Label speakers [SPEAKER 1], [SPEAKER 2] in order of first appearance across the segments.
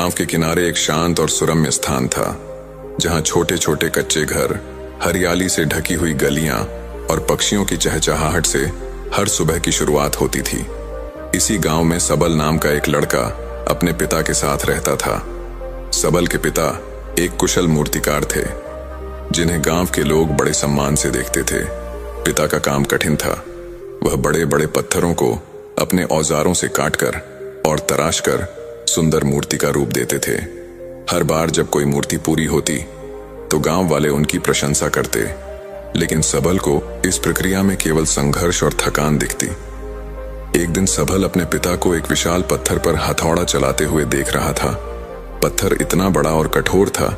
[SPEAKER 1] गांव के किनारे एक शांत और सुरम्य स्थान था, जहां छोटे छोटे कच्चे घर, हरियाली से ढकी हुई गलियां और पक्षियों की चहचहाहट से हर सुबह की शुरुआत होती थी। इसी गांव में सबल नाम का एक लड़का अपने पिता के साथ रहता था। सबल के पिता एक कुशल मूर्तिकार थे, जिन्हें गांव के लोग बड़े सम्मान से देखते थे। पिता का काम कठिन था। वह बड़े बड़े पत्थरों को अपने औजारों से काटकर और तराशकर सुंदर मूर्ति का रूप देते थे। हर बार जब कोई मूर्ति पूरी होती तो गांव वाले उनकी प्रशंसा करते, लेकिन सबल को इस प्रक्रिया में केवल संघर्ष और थकान दिखती। एक दिन सबल अपने पिता को एक विशाल पत्थर पर हथौड़ा चलाते हुए देख रहा था। पत्थर इतना बड़ा और कठोर था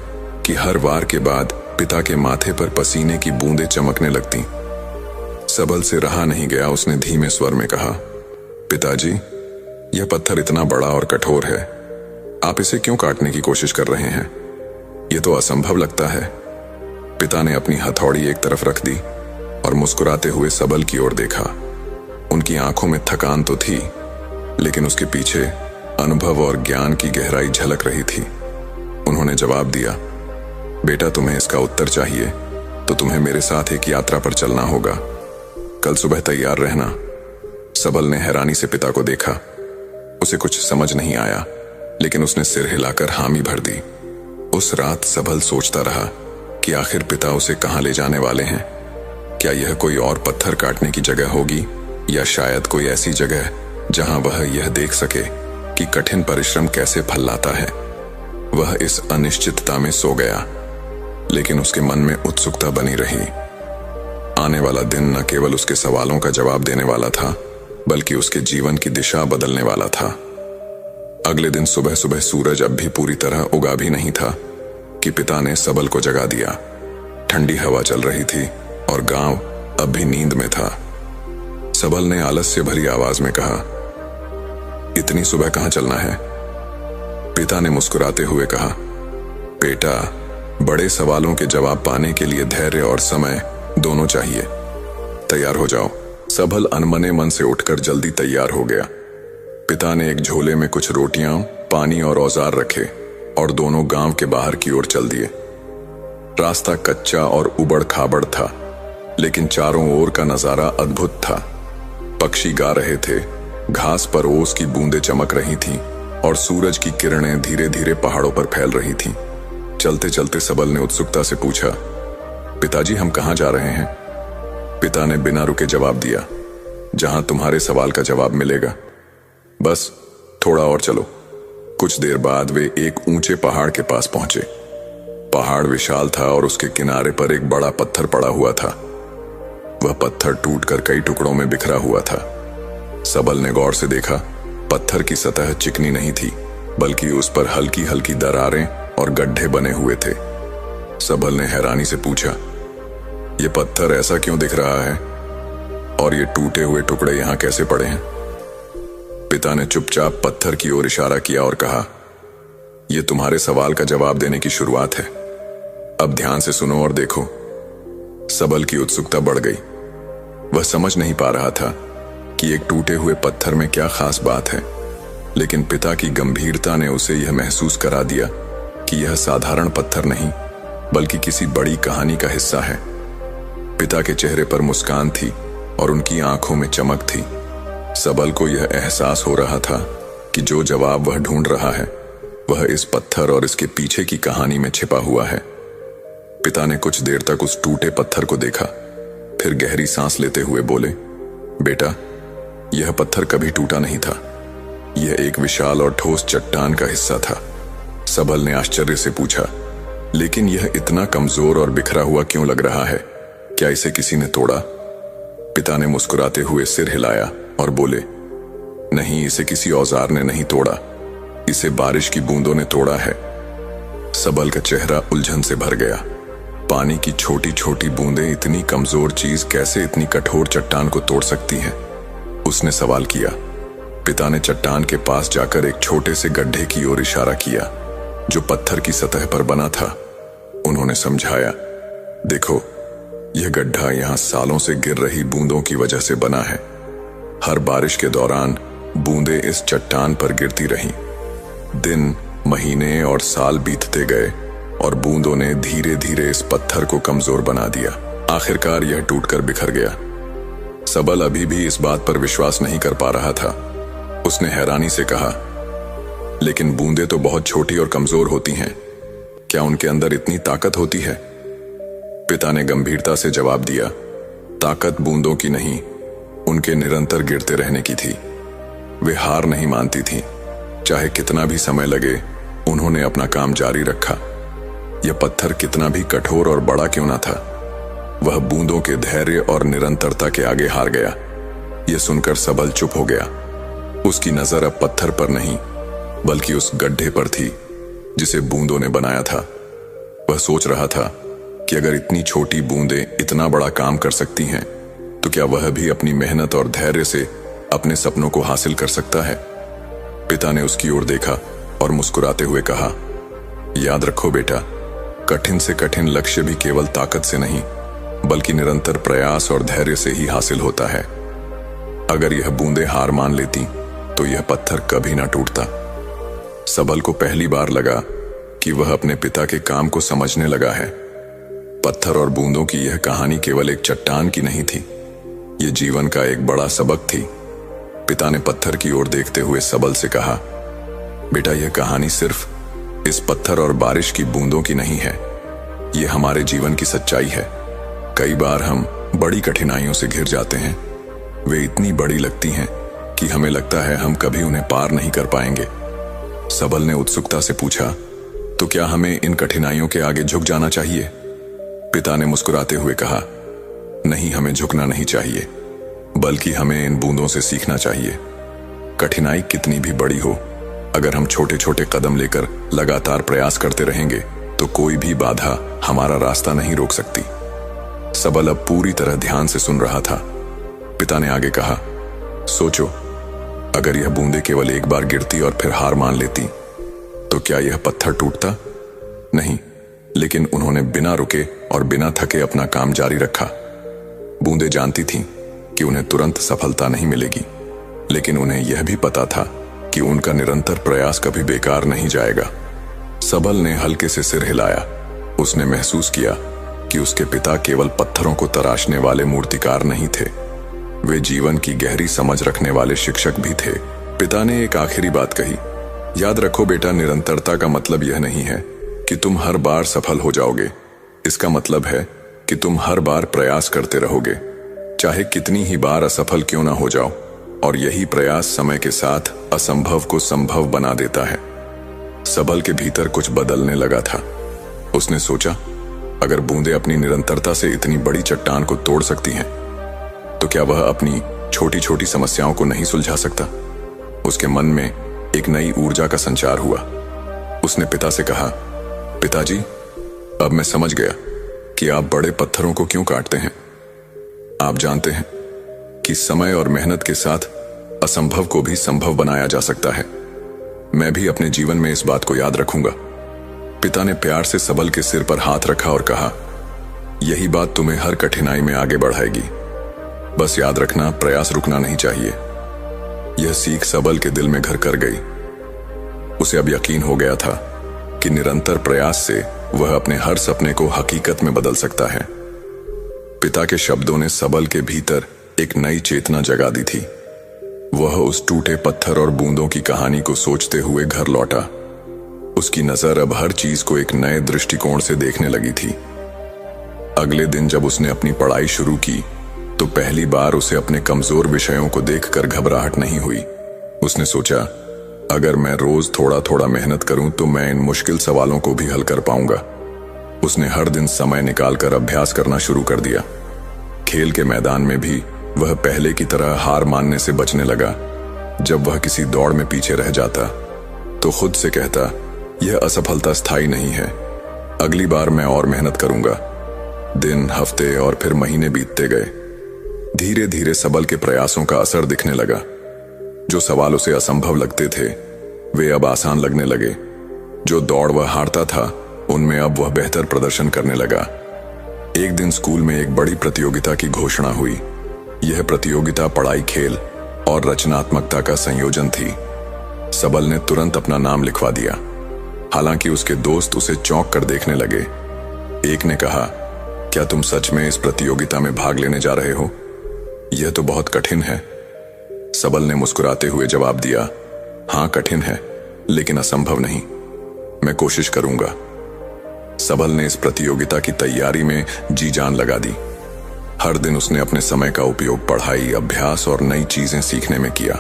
[SPEAKER 1] कि हर वार के बाद पिता के माथे पर पसीने की बूंदें चमकने लगती। सबल से रहा नहीं गया, उसने धीमे स्वर में कहा, पिताजी, यह पत्थर इतना बड़ा और कठोर है, आप इसे क्यों काटने की कोशिश कर रहे हैं? यह तो असंभव लगता है। पिता ने अपनी हथौड़ी एक तरफ रख दी और मुस्कुराते हुए सबल की ओर देखा। उनकी आंखों में थकान तो थी, लेकिन उसके पीछे अनुभव और ज्ञान की गहराई झलक रही थी। उन्होंने जवाब दिया, बेटा, तुम्हें इसका उत्तर चाहिए तो तुम्हें मेरे साथ एक यात्रा पर चलना होगा। कल सुबह तैयार रहना। सबल ने हैरानी से पिता को देखा। उसे कुछ समझ नहीं आया, लेकिन उसने सिर हिलाकर हामी भर दी। उस रात सबल सोचता रहा कि आखिर पिता उसे कहां ले जाने वाले हैं। क्या यह कोई और पत्थर काटने की जगह होगी, या शायद कोई ऐसी जगह जहां वह यह देख सके कि कठिन परिश्रम कैसे फल लाता है। वह इस अनिश्चितता में सो गया, लेकिन उसके मन में उत्सुकता बनी रही। आने वाला दिन न केवल उसके सवालों का जवाब देने वाला था, बल्कि उसके जीवन की दिशा बदलने वाला था। अगले दिन सुबह सुबह सूरज अब भी पूरी तरह उगा भी नहीं था कि पिता ने सबल को जगा दिया। ठंडी हवा चल रही थी और गांव अब भी नींद में था। सबल ने आलस्य भरी आवाज में कहा, इतनी सुबह कहां चलना है? पिता ने मुस्कुराते हुए कहा, बेटा, बड़े सवालों के जवाब पाने के लिए धैर्य और समय दोनों चाहिए। तैयार हो जाओ। सबल अनमने मन से उठकर जल्दी तैयार हो गया। पिता ने एक झोले में कुछ रोटियां, पानी और औजार रखे और दोनों गांव के बाहर की ओर चल दिए। रास्ता कच्चा और उबड़ खाबड़ था, लेकिन चारों ओर का नजारा अद्भुत था। पक्षी गा रहे थे, घास पर ओस की बूंदें चमक रही थीं और सूरज की किरणें धीरे धीरे पहाड़ों पर फैल रही थीं। चलते चलते सबल ने उत्सुकता से पूछा, पिताजी, हम कहां जा रहे हैं? पिता ने बिना रुके जवाब दिया, जहां तुम्हारे सवाल का जवाब मिलेगा। बस थोड़ा और चलो। कुछ देर बाद वे एक ऊंचे पहाड़ के पास पहुंचे। पहाड़ विशाल था और उसके किनारे पर एक बड़ा पत्थर पड़ा हुआ था। वह पत्थर टूटकर कई टुकड़ों में बिखरा हुआ था। सबल ने गौर से देखा, पत्थर की सतह चिकनी नहीं थी, बल्कि उस पर हल्की हल्की दरारें और गड्ढे बने हुए थे। सबल ने हैरानी से पूछा, यह पत्थर ऐसा क्यों दिख रहा है और ये टूटे हुए टुकड़े यहां कैसे पड़े हैं? पिता ने चुपचाप पत्थर की ओर इशारा किया और कहा, यह तुम्हारे सवाल का जवाब देने की शुरुआत है। अब ध्यान से सुनो और देखो। सबल की उत्सुकता बढ़ गई। वह समझ नहीं पा रहा था कि एक टूटे हुए पत्थर में क्या खास बात है, लेकिन पिता की गंभीरता ने उसे यह महसूस करा दिया कि यह साधारण पत्थर नहीं, बल्कि किसी बड़ी कहानी का हिस्सा है। पिता के चेहरे पर मुस्कान थी और उनकी आंखों में चमक थी। सबल को यह एहसास हो रहा था कि जो जवाब वह ढूंढ रहा है, वह इस पत्थर और इसके पीछे की कहानी में छिपा हुआ है। पिता ने कुछ देर तक उस टूटे पत्थर को देखा, फिर गहरी सांस लेते हुए बोले, बेटा, यह पत्थर कभी टूटा नहीं था। यह एक विशाल और ठोस चट्टान का हिस्सा था। सबल ने आश्चर्य से पूछा, लेकिन यह इतना कमजोर और बिखरा हुआ क्यों लग रहा है? क्या इसे किसी ने तोड़ा? पिता ने मुस्कुराते हुए सिर हिलाया और बोले, नहीं, इसे किसी औजार ने नहीं तोड़ा, इसे बारिश की बूंदों ने तोड़ा है। सबल का चेहरा उलझन से भर गया। पानी की छोटी छोटी बूंदें इतनी कमजोर चीज कैसे इतनी कठोर चट्टान को तोड़ सकती हैं? उसने सवाल किया। पिता ने चट्टान के पास जाकर एक छोटे से गड्ढे की ओर इशारा किया, जो पत्थर की सतह पर बना था। उन्होंने समझाया, देखो, यह गड्ढा यहां सालों से गिर रही बूंदों की वजह से बना है। हर बारिश के दौरान बूंदें इस चट्टान पर गिरती रहीं। दिन महीने और साल बीतते गए और बूंदों ने धीरे धीरे इस पत्थर को कमजोर बना दिया। आखिरकार यह टूटकर बिखर गया। सबल अभी भी इस बात पर विश्वास नहीं कर पा रहा था। उसने हैरानी से कहा, लेकिन बूंदें तो बहुत छोटी और कमजोर होती हैं, क्या उनके अंदर इतनी ताकत होती है? पिता ने गंभीरता से जवाब दिया, ताकत बूंदों की नहीं, उनके निरंतर गिरते रहने की थी। वे हार नहीं मानती थीं। चाहे कितना भी समय लगे, उन्होंने अपना काम जारी रखा। यह पत्थर कितना भी कठोर और बड़ा क्यों ना था, वह बूंदों के धैर्य और निरंतरता के आगे हार गया। यह सुनकर सबल चुप हो गया। उसकी नजर अब पत्थर पर नहीं, बल्कि उस गड्ढे पर थी जिसे बूंदों ने बनाया था। वह सोच रहा था कि अगर इतनी छोटी बूंदें इतना बड़ा काम कर सकती हैं, तो क्या वह भी अपनी मेहनत और धैर्य से अपने सपनों को हासिल कर सकता है? पिता ने उसकी ओर देखा और मुस्कुराते हुए कहा, याद रखो बेटा, कठिन से कठिन लक्ष्य भी केवल ताकत से नहीं, बल्कि निरंतर प्रयास और धैर्य से ही हासिल होता है। अगर यह बूंदें हार मान लेती तो यह पत्थर कभी ना टूटता। सबल को पहली बार लगा कि वह अपने पिता के काम को समझने लगा है। पत्थर और बूंदों की यह कहानी केवल एक चट्टान की नहीं थी, यह जीवन का एक बड़ा सबक थी। पिता ने पत्थर की ओर देखते हुए सबल से कहा, बेटा, यह कहानी सिर्फ इस पत्थर और बारिश की बूंदों की नहीं है, यह हमारे जीवन की सच्चाई है। कई बार हम बड़ी कठिनाइयों से घिर जाते हैं। वे इतनी बड़ी लगती हैं कि हमें लगता है हम कभी उन्हें पार नहीं कर पाएंगे। सबल ने उत्सुकता से पूछा, तो क्या हमें इन कठिनाइयों के आगे झुक जाना चाहिए? पिता ने मुस्कुराते हुए कहा, नहीं, हमें झुकना नहीं चाहिए, बल्कि हमें इन बूंदों से सीखना चाहिए। कठिनाई कितनी भी बड़ी हो, अगर हम छोटे छोटे कदम लेकर लगातार प्रयास करते रहेंगे तो कोई भी बाधा हमारा रास्ता नहीं रोक सकती। सबल अब पूरी तरह ध्यान से सुन रहा था। पिता ने आगे कहा, सोचो, अगर यह बूंदें केवल एक बार गिरती और फिर हार मान लेती तो क्या यह पत्थर टूटता? नहीं, लेकिन उन्होंने बिना रुके और बिना थके अपना काम जारी रखा। बूंदें जानती थीं कि उन्हें तुरंत सफलता नहीं मिलेगी, लेकिन उन्हें यह भी पता था कि उनका निरंतर प्रयास कभी बेकार नहीं जाएगा। सबल ने हल्के से सिर हिलाया। उसने महसूस किया कि उसके पिता केवल पत्थरों को तराशने वाले मूर्तिकार नहीं थे, वे जीवन की गहरी समझ रखने वाले शिक्षक भी थे। पिता ने एक आखिरी बात कही, याद रखो बेटा, निरंतरता का मतलब यह नहीं है कि तुम हर बार सफल हो जाओगे। इसका मतलब है कि तुम हर बार प्रयास करते रहोगे, चाहे कितनी ही बार असफल क्यों ना हो जाओ। और यही प्रयास समय के साथ असंभव को संभव बना देता है। सबल के भीतर कुछ बदलने लगा था। उसने सोचा, अगर बूंदें अपनी निरंतरता से इतनी बड़ी चट्टान को तोड़ सकती हैं, तो क्या वह अपनी छोटी छोटी समस्याओं को नहीं सुलझा सकता? उसके मन में एक नई ऊर्जा का संचार हुआ। उसने पिता से कहा, पिताजी, अब मैं समझ गया कि आप बड़े पत्थरों को क्यों काटते हैं। आप जानते हैं कि समय और मेहनत के साथ असंभव को भी संभव बनाया जा सकता है। मैं भी अपने जीवन में इस बात को याद रखूंगा। पिता ने प्यार से सबल के सिर पर हाथ रखा और कहा, यही बात तुम्हें हर कठिनाई में आगे बढ़ाएगी। बस याद रखना, प्रयास रुकना नहीं चाहिए। यह सीख सबल के दिल में घर कर गई। उसे अब यकीन हो गया था कि निरंतर प्रयास से वह अपने हर सपने को हकीकत में बदल सकता है। पिता के शब्दों ने सबल के भीतर एक नई चेतना जगा दी थी। वह उस टूटे पत्थर और बूंदों की कहानी को सोचते हुए घर लौटा। उसकी नजर अब हर चीज को एक नए दृष्टिकोण से देखने लगी थी। अगले दिन जब उसने अपनी पढ़ाई शुरू की तो पहली बार उसे अपने कमजोर विषयों को देखकर घबराहट नहीं हुई। उसने सोचा, अगर मैं रोज थोड़ा थोड़ा मेहनत करूं तो मैं इन मुश्किल सवालों को भी हल कर पाऊंगा। उसने हर दिन समय निकालकर अभ्यास करना शुरू कर दिया। खेल के मैदान में भी वह पहले की तरह हार मानने से बचने लगा। जब वह किसी दौड़ में पीछे रह जाता तो खुद से कहता, यह असफलता स्थायी नहीं है, अगली बार मैं और मेहनत करूंगा। दिन, हफ्ते और फिर महीने बीतते गए। धीरे धीरे सबल के प्रयासों का असर दिखने लगा। जो सवाल उसे असंभव लगते थे वे अब आसान लगने लगे। जो दौड़ वह हारता था उनमें अब वह बेहतर प्रदर्शन करने लगा। एक दिन स्कूल में एक बड़ी प्रतियोगिता की घोषणा हुई। यह प्रतियोगिता पढ़ाई, खेल और रचनात्मकता का संयोजन थी। सबल ने तुरंत अपना नाम लिखवा दिया। हालांकि उसके दोस्त उसे चौंक कर देखने लगे। एक ने कहा, क्या तुम सच में इस प्रतियोगिता में भाग लेने जा रहे हो? यह तो बहुत कठिन है। सबल ने मुस्कुराते हुए जवाब दिया, हाँ कठिन है, लेकिन असंभव नहीं। मैं कोशिश करूंगा। सबल ने इस प्रतियोगिता की तैयारी में जी जान लगा दी। हर दिन उसने अपने समय का उपयोग पढ़ाई, अभ्यास और नई चीजें सीखने में किया।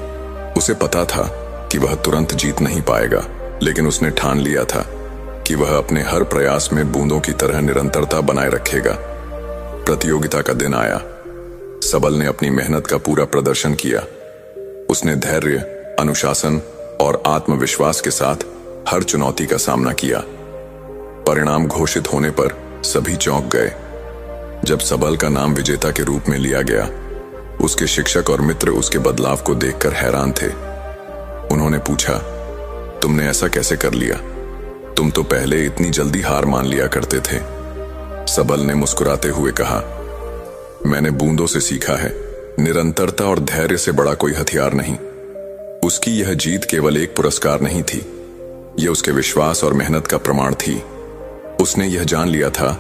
[SPEAKER 1] उसे पता था कि वह तुरंत जीत नहीं पाएगा, लेकिन उसने ठान लिया था कि वह अपने हर प्रयास में बूंदों की तरह निरंतरता बनाए रखेगा। प्रतियोगिता का दिन आया। सबल ने अपनी मेहनत का पूरा प्रदर्शन किया। उसने धैर्य, अनुशासन और आत्मविश्वास के साथ हर चुनौती का सामना किया। परिणाम घोषित होने पर सभी चौंक गए। जब सबल का नाम विजेता के रूप में लिया गया, उसके शिक्षक और मित्र उसके बदलाव को देखकर हैरान थे। उन्होंने पूछा, तुमने ऐसा कैसे कर लिया? तुम तो पहले इतनी जल्दी हार मान लिया करते थे। सबल ने मुस्कुराते हुए कहा, मैंने बूंदों से सीखा है, निरंतरता और धैर्य से बड़ा कोई हथियार नहीं। उसकी यह जीत केवल एक पुरस्कार नहीं थी, यह उसके विश्वास और मेहनत का प्रमाण थी। उसने यह जान लिया था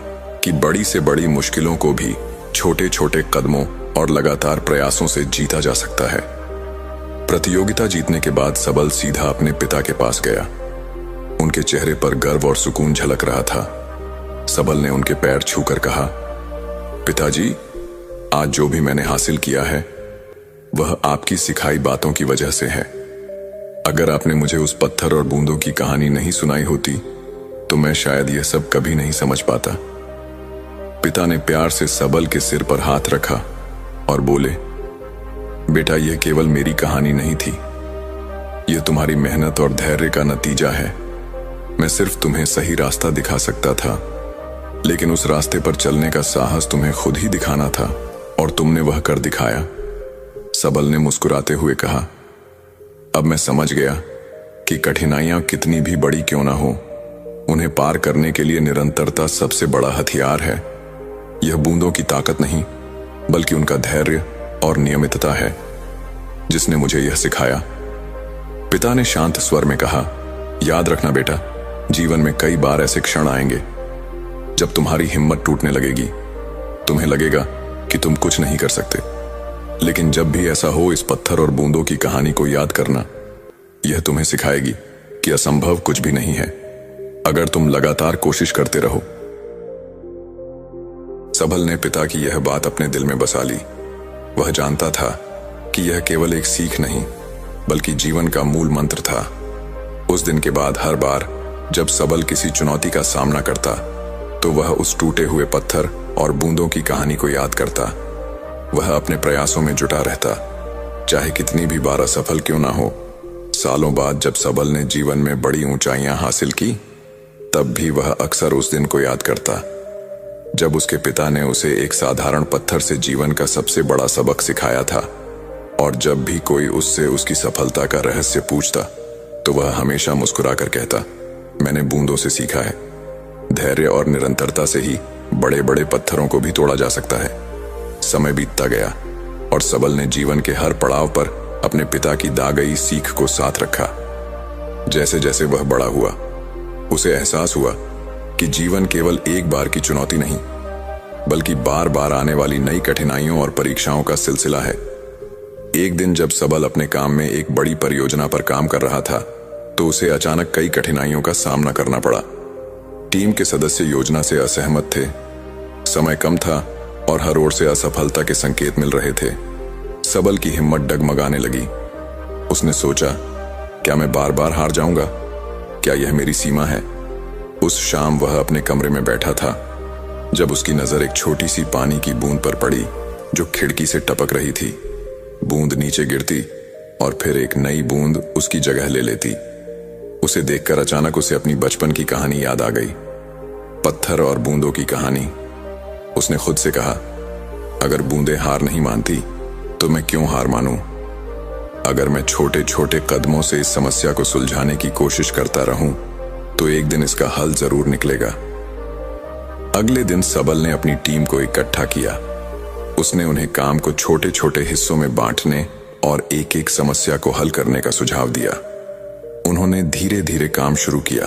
[SPEAKER 1] कि बड़ी से बड़ी मुश्किलों को भी छोटे छोटे कदमों और लगातार प्रयासों से जीता जा सकता है। प्रतियोगिता जीतने के बाद सबल सीधा अपने पिता के पास गया। उनके चेहरे पर गर्व और सुकून झलक रहा था। सबल ने उनके पैर छूकर कहा, पिताजी, आज जो भी मैंने हासिल किया है वह आपकी सिखाई बातों की वजह से है। अगर आपने मुझे उस पत्थर और बूंदों की कहानी नहीं सुनाई होती तो मैं शायद यह सब कभी नहीं समझ पाता। पिता ने प्यार से सबल के सिर पर हाथ रखा और बोले, बेटा, यह केवल मेरी कहानी नहीं थी, यह तुम्हारी मेहनत और धैर्य का नतीजा है। मैं सिर्फ तुम्हें सही रास्ता दिखा सकता था, लेकिन उस रास्ते पर चलने का साहस तुम्हें खुद ही दिखाना था और तुमने वह कर दिखाया। सबल ने मुस्कुराते हुए कहा, अब मैं समझ गया कि कठिनाइयां कितनी भी बड़ी क्यों ना हो, उन्हें पार करने के लिए निरंतरता सबसे बड़ा हथियार है। यह बूंदों की ताकत नहीं, बल्कि उनका धैर्य और नियमितता है जिसने मुझे यह सिखाया। पिता ने शांत स्वर में कहा, याद रखना बेटा, जीवन में कई बार ऐसे क्षण आएंगे जब तुम्हारी हिम्मत टूटने लगेगी। तुम्हें लगेगा कि तुम कुछ नहीं कर सकते, लेकिन जब भी ऐसा हो, इस पत्थर और बूंदों की कहानी को याद करना। यह तुम्हें सिखाएगी कि असंभव कुछ भी नहीं है, अगर तुम लगातार कोशिश करते रहो। सबल ने पिता की यह बात अपने दिल में बसा ली। वह जानता था कि यह केवल एक सीख नहीं, बल्कि जीवन का मूल मंत्र था। उस दिन के बाद हर बार जब सबल किसी चुनौती का सामना करता, तो वह उस टूटे हुए पत्थर और बूंदों की कहानी को याद करता। वह अपने प्रयासों में जुटा रहता, चाहे कितनी भी बार असफल क्यों ना हो। सालों बाद जब सबल ने जीवन में बड़ी ऊंचाइयां हासिल की, तब भी वह अक्सर उस दिन को याद करता, जब उसके पिता ने उसे एक साधारण पत्थर से जीवन का सबसे बड़ा सबक सिखाया था। और जब भी कोई उससे उसकी सफलता का रहस्य पूछता, तो वह हमेशा मुस्कुराकर कहता, मैंने बूंदों से सीखा है, धैर्य और निरंतरता से ही बड़े बड़े पत्थरों को भी तोड़ा जा सकता है। समय बीतता गया और सबल ने जीवन के हर पड़ाव पर अपने पिता की दा गई सीख को साथ रखा। जैसे जैसे वह बड़ा हुआ, उसे एहसास हुआ कि जीवन केवल एक बार की चुनौती नहीं, बल्कि बार बार आने वाली नई कठिनाइयों और परीक्षाओं का सिलसिला है। एक दिन जब सबल अपने काम में एक बड़ी परियोजना पर काम कर रहा था, तो उसे अचानक कई कठिनाइयों का सामना करना पड़ा। टीम के सदस्य योजना से असहमत थे, समय कम था और हर ओर से असफलता के संकेत मिल रहे थे। सबल की हिम्मत डगमगाने लगी। उसने सोचा, क्या मैं बार बार हार जाऊंगा? क्या यह मेरी सीमा है? उस शाम वह अपने कमरे में बैठा था, जब उसकी नजर एक छोटी सी पानी की बूंद पर पड़ी जो खिड़की से टपक रही थी। बूंद नीचे गिरती और फिर एक नई बूंद उसकी जगह ले लेती। उसे देखकर अचानक उसे अपनी बचपन की कहानी याद आ गई, पत्थर और बूंदों की कहानी। उसने खुद से कहा, अगर बूंदें हार नहीं मानती तो मैं क्यों हार मानूं? अगर मैं छोटे छोटे कदमों से इस समस्या को सुलझाने की कोशिश करता रहूं, तो एक दिन इसका हल जरूर निकलेगा। अगले दिन सबल ने अपनी टीम को इकट्ठा किया। उसने उन्हें काम को छोटे छोटे हिस्सों में बांटने और एक एक समस्या को हल करने का सुझाव दिया। उन्होंने धीरे धीरे काम शुरू किया।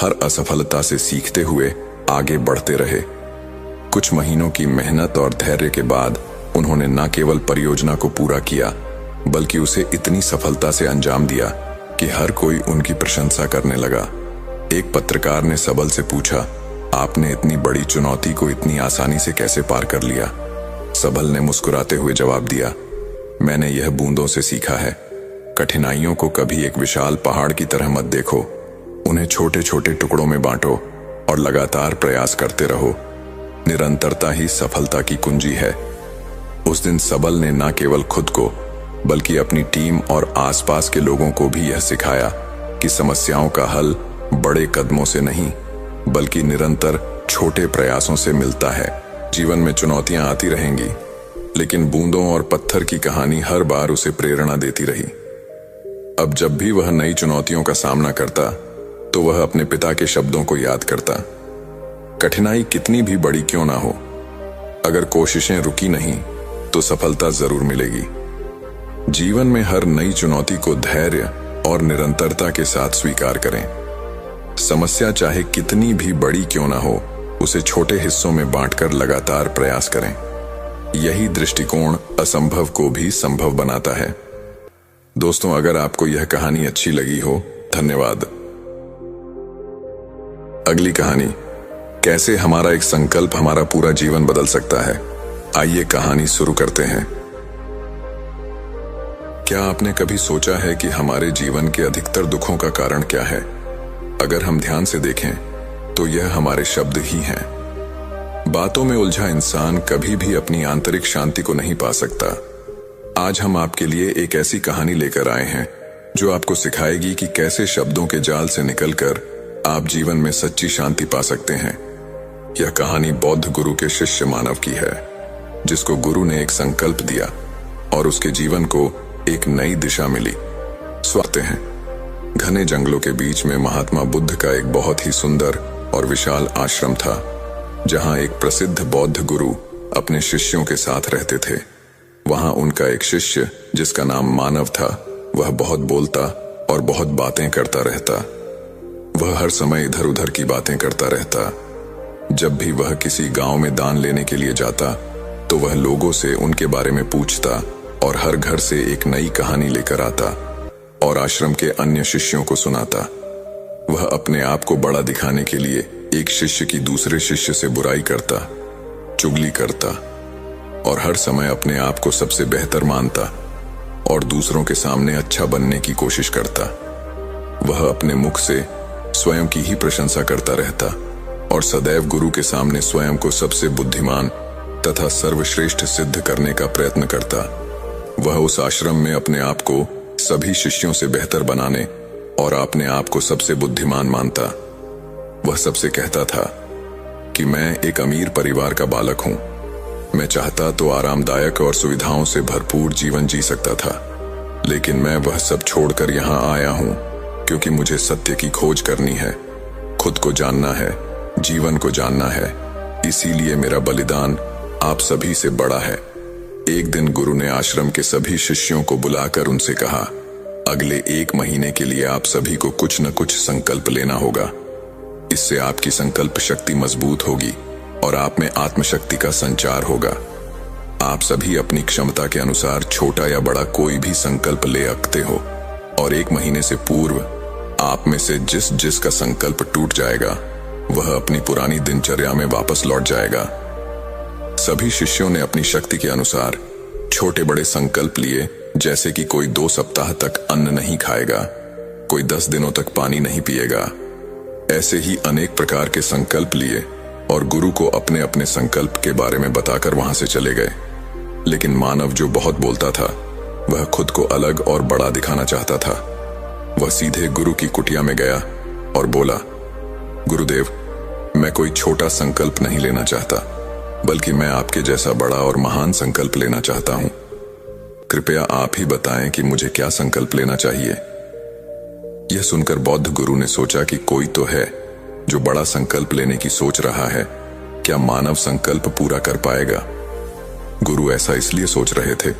[SPEAKER 1] हर असफलता से सीखते हुए आगे बढ़ते रहे। कुछ महीनों की मेहनत और धैर्य के बाद उन्होंने न केवल परियोजना को पूरा किया, बल्कि उसे इतनी सफलता से अंजाम दिया कि हर कोई उनकी प्रशंसा करने लगा। एक पत्रकार ने सबल से पूछा, आपने इतनी बड़ी चुनौती को इतनी आसानी से कैसे पार कर लिया? सबल ने मुस्कुराते हुए जवाब दिया, मैंने यह बूंदों से सीखा है। कठिनाइयों को कभी एक विशाल पहाड़ की तरह मत देखो, उन्हें छोटे छोटे टुकड़ों में बांटो और लगातार प्रयास करते रहो। निरंतरता ही सफलता की कुंजी है। उस दिन सबल ने न केवल खुद को बल्कि अपनी टीम और आसपास के लोगों को भी यह सिखाया कि समस्याओं का हल बड़े कदमों से नहीं बल्कि निरंतर छोटे प्रयासों से मिलता है। जीवन में चुनौतियां आती रहेंगी, लेकिन बूंदों और पत्थर की कहानी हर बार उसे प्रेरणा देती रही। अब जब भी वह नई चुनौतियों का सामना करता तो वह अपने पिता के शब्दों को याद करता, कठिनाई कितनी भी बड़ी क्यों ना हो, अगर कोशिशें रुकी नहीं तो सफलता जरूर मिलेगी। जीवन में हर नई चुनौती को धैर्य और निरंतरता के साथ स्वीकार करें। समस्या चाहे कितनी भी बड़ी क्यों ना हो, उसे छोटे हिस्सों में बांटकर लगातार प्रयास करें। यही दृष्टिकोण असंभव को भी संभव बनाता है। दोस्तों, अगर आपको यह कहानी अच्छी लगी हो, धन्यवाद। अगली कहानी, कैसे हमारा एक संकल्प हमारा पूरा जीवन बदल सकता है। आइए कहानी शुरू करते हैं। क्या आपने कभी सोचा है कि हमारे जीवन के अधिकतर दुखों का कारण क्या है? अगर हम ध्यान से देखें तो यह हमारे शब्द ही हैं। बातों में उलझा इंसान कभी भी अपनी आंतरिक शांति को नहीं पा सकता। आज हम आपके लिए एक ऐसी कहानी लेकर आए हैं जो आपको सिखाएगी कि कैसे शब्दों के जाल से निकलकर आप जीवन में सच्ची शांति पा सकते हैं। यह कहानी बौद्ध गुरु के शिष्य मानव की है, जिसको गुरु ने एक संकल्प दिया और उसके जीवन को एक नई दिशा मिली। स्वागत हैं। घने जंगलों के बीच में महात्मा बुद्ध का एक बहुत ही सुंदर और विशाल आश्रम था, जहां एक प्रसिद्ध बौद्ध गुरु अपने शिष्यों के साथ रहते थे। वहां उनका एक शिष्य जिसका नाम मानव था, वह बहुत बोलता और बहुत बातें करता रहता। वह हर समय इधर उधर की बातें करता रहता। जब भी वह किसी गांव में दान लेने के लिए जाता तो वह लोगों से उनके बारे में पूछता और हर घर से एक नई कहानी लेकर आता और आश्रम के अन्य शिष्यों को सुनाता। वह अपने आप को बड़ा दिखाने के लिए एक शिष्य की दूसरे शिष्य से बुराई करता, चुगली करता और हर समय अपने आप को सबसे बेहतर मानता और दूसरों के सामने अच्छा बनने की कोशिश करता। वह अपने मुख से स्वयं की ही प्रशंसा करता रहता और सदैव गुरु के सामने स्वयं को सबसे बुद्धिमान तथा सर्वश्रेष्ठ सिद्ध करने का प्रयत्न करता। वह उस आश्रम में अपने आप को सभी शिष्यों से बेहतर बनाने और अपने आप को सबसे बुद्धिमान मानता। वह सबसे कहता था कि मैं एक अमीर परिवार का बालक हूं। मैं चाहता तो आरामदायक और सुविधाओं से भरपूर जीवन जी सकता था, लेकिन मैं वह सब छोड़कर यहां आया हूं क्योंकि मुझे सत्य की खोज करनी है, खुद को जानना है, जीवन को जानना है। इसीलिए मेरा बलिदान आप सभी से बड़ा है। एक दिन गुरु ने आश्रम के सभी शिष्यों को बुलाकर उनसे कहा, अगले 1 महीने के लिए आप सभी को कुछ न कुछ संकल्प लेना होगा। इससे आपकी संकल्प शक्ति मजबूत होगी और आप में आत्मशक्ति का संचार होगा। आप सभी अपनी क्षमता के अनुसार छोटा या बड़ा कोई भी संकल्प ले सकते हो और 1 महीने से पूर्व आप में से जिस का संकल्प टूट जाएगा वह अपनी पुरानी दिनचर्या में वापस लौट जाएगा। सभी शिष्यों ने अपनी शक्ति के अनुसार छोटे बड़े संकल्प लिए, जैसे कि कोई 2 सप्ताह तक अन्न नहीं खाएगा, कोई 10 दिनों तक पानी नहीं पिएगा। ऐसे ही अनेक प्रकार के संकल्प लिए और गुरु को अपने अपने संकल्प के बारे में बताकर वहां से चले गए। लेकिन मानव, जो बहुत बोलता था, वह खुद को अलग और बड़ा दिखाना चाहता था। वह सीधे गुरु की कुटिया में गया और बोला, गुरुदेव, मैं कोई छोटा संकल्प नहीं लेना चाहता, बल्कि मैं आपके जैसा बड़ा और महान संकल्प लेना चाहता हूं। कृपया आप ही बताएं कि मुझे क्या संकल्प लेना चाहिए। यह सुनकर बौद्ध गुरु ने सोचा कि कोई तो है जो बड़ा संकल्प लेने की सोच रहा है। क्या मानव संकल्प पूरा कर पाएगा? गुरु ऐसा इसलिए सोच रहे थे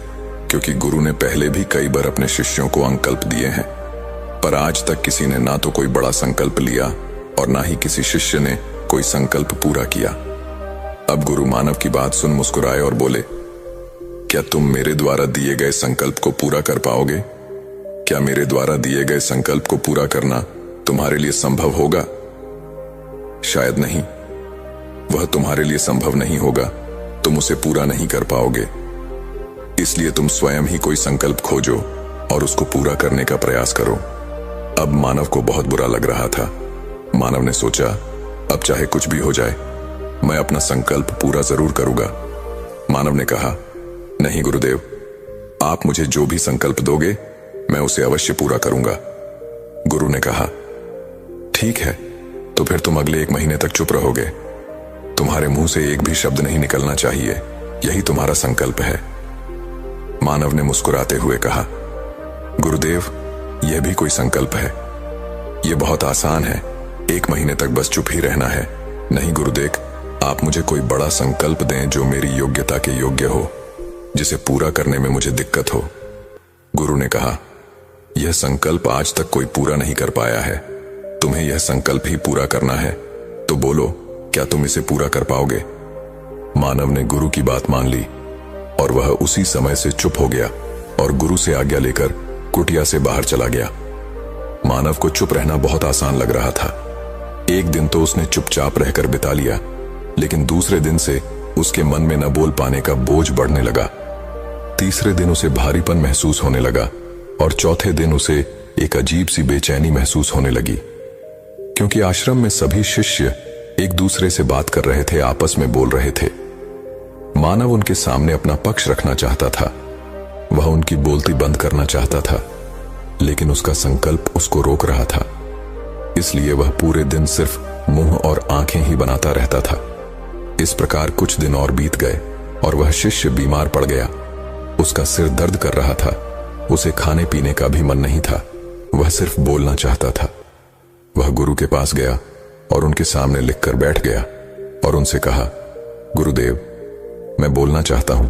[SPEAKER 1] क्योंकि गुरु ने पहले भी कई बार अपने शिष्यों को संकल्प दिए हैं, पर आज तक किसी ने ना तो कोई बड़ा संकल्प लिया और ना ही किसी शिष्य ने कोई संकल्प पूरा किया। अब गुरु मानव की बात सुन मुस्कुराए और बोले, क्या तुम मेरे द्वारा दिए गए संकल्प को पूरा कर पाओगे? क्या मेरे द्वारा दिए गए संकल्प को पूरा करना तुम्हारे लिए संभव होगा? शायद नहीं। वह तुम्हारे लिए संभव नहीं होगा, तुम उसे पूरा नहीं कर पाओगे। इसलिए तुम स्वयं ही कोई संकल्प खोजो और उसको पूरा करने का प्रयास करो। अब मानव को बहुत बुरा लग रहा था। मानव ने सोचा, अब चाहे कुछ भी हो जाए, मैं अपना संकल्प पूरा जरूर करूंगा। मानव ने कहा, नहीं गुरुदेव, आप मुझे जो भी संकल्प दोगे मैं उसे अवश्य पूरा करूंगा। गुरु ने कहा, ठीक है, तो फिर तुम अगले 1 महीने तक चुप रहोगे। तुम्हारे मुंह से एक भी शब्द नहीं निकलना चाहिए, यही तुम्हारा संकल्प है। मानव ने मुस्कुराते हुए कहा, गुरुदेव, यह भी कोई संकल्प है? यह बहुत आसान है, 1 महीने तक बस चुप ही रहना है। नहीं गुरुदेव, आप मुझे कोई बड़ा संकल्प दें जो मेरी योग्यता के योग्य हो, जिसे पूरा करने में मुझे दिक्कत हो। गुरु ने कहा, यह संकल्प आज तक कोई पूरा नहीं कर पाया है, तुम्हें यह संकल्प ही पूरा करना है, तो बोलो, क्या तुम इसे पूरा कर पाओगे? मानव ने गुरु की बात मान ली और वह उसी समय से चुप हो गया और गुरु से आज्ञा लेकर कुटिया से बाहर चला गया। मानव को चुप रहना बहुत आसान लग रहा था। एक दिन तो उसने चुपचाप रहकर बिता लिया, लेकिन दूसरे दिन से उसके मन में न बोल पाने का बोझ बढ़ने लगा। तीसरे दिन उसे भारीपन महसूस होने लगा और चौथे दिन उसे एक अजीब सी बेचैनी महसूस होने लगी, क्योंकि आश्रम में सभी शिष्य एक दूसरे से बात कर रहे थे, आपस में बोल रहे थे। मानव उनके सामने अपना पक्ष रखना चाहता था, वह उनकी बोलती बंद करना चाहता था, लेकिन उसका संकल्प उसको रोक रहा था। इसलिए वह पूरे दिन सिर्फ मुंह और आंखें ही बनाता रहता था। इस प्रकार कुछ दिन और बीत गए और वह शिष्य बीमार पड़ गया। उसका सिर दर्द कर रहा था, उसे खाने पीने का भी मन नहीं था, वह सिर्फ बोलना चाहता था। वह गुरु के पास गया और उनके सामने लिखकर बैठ गया और उनसे कहा, गुरुदेव, मैं बोलना चाहता हूं,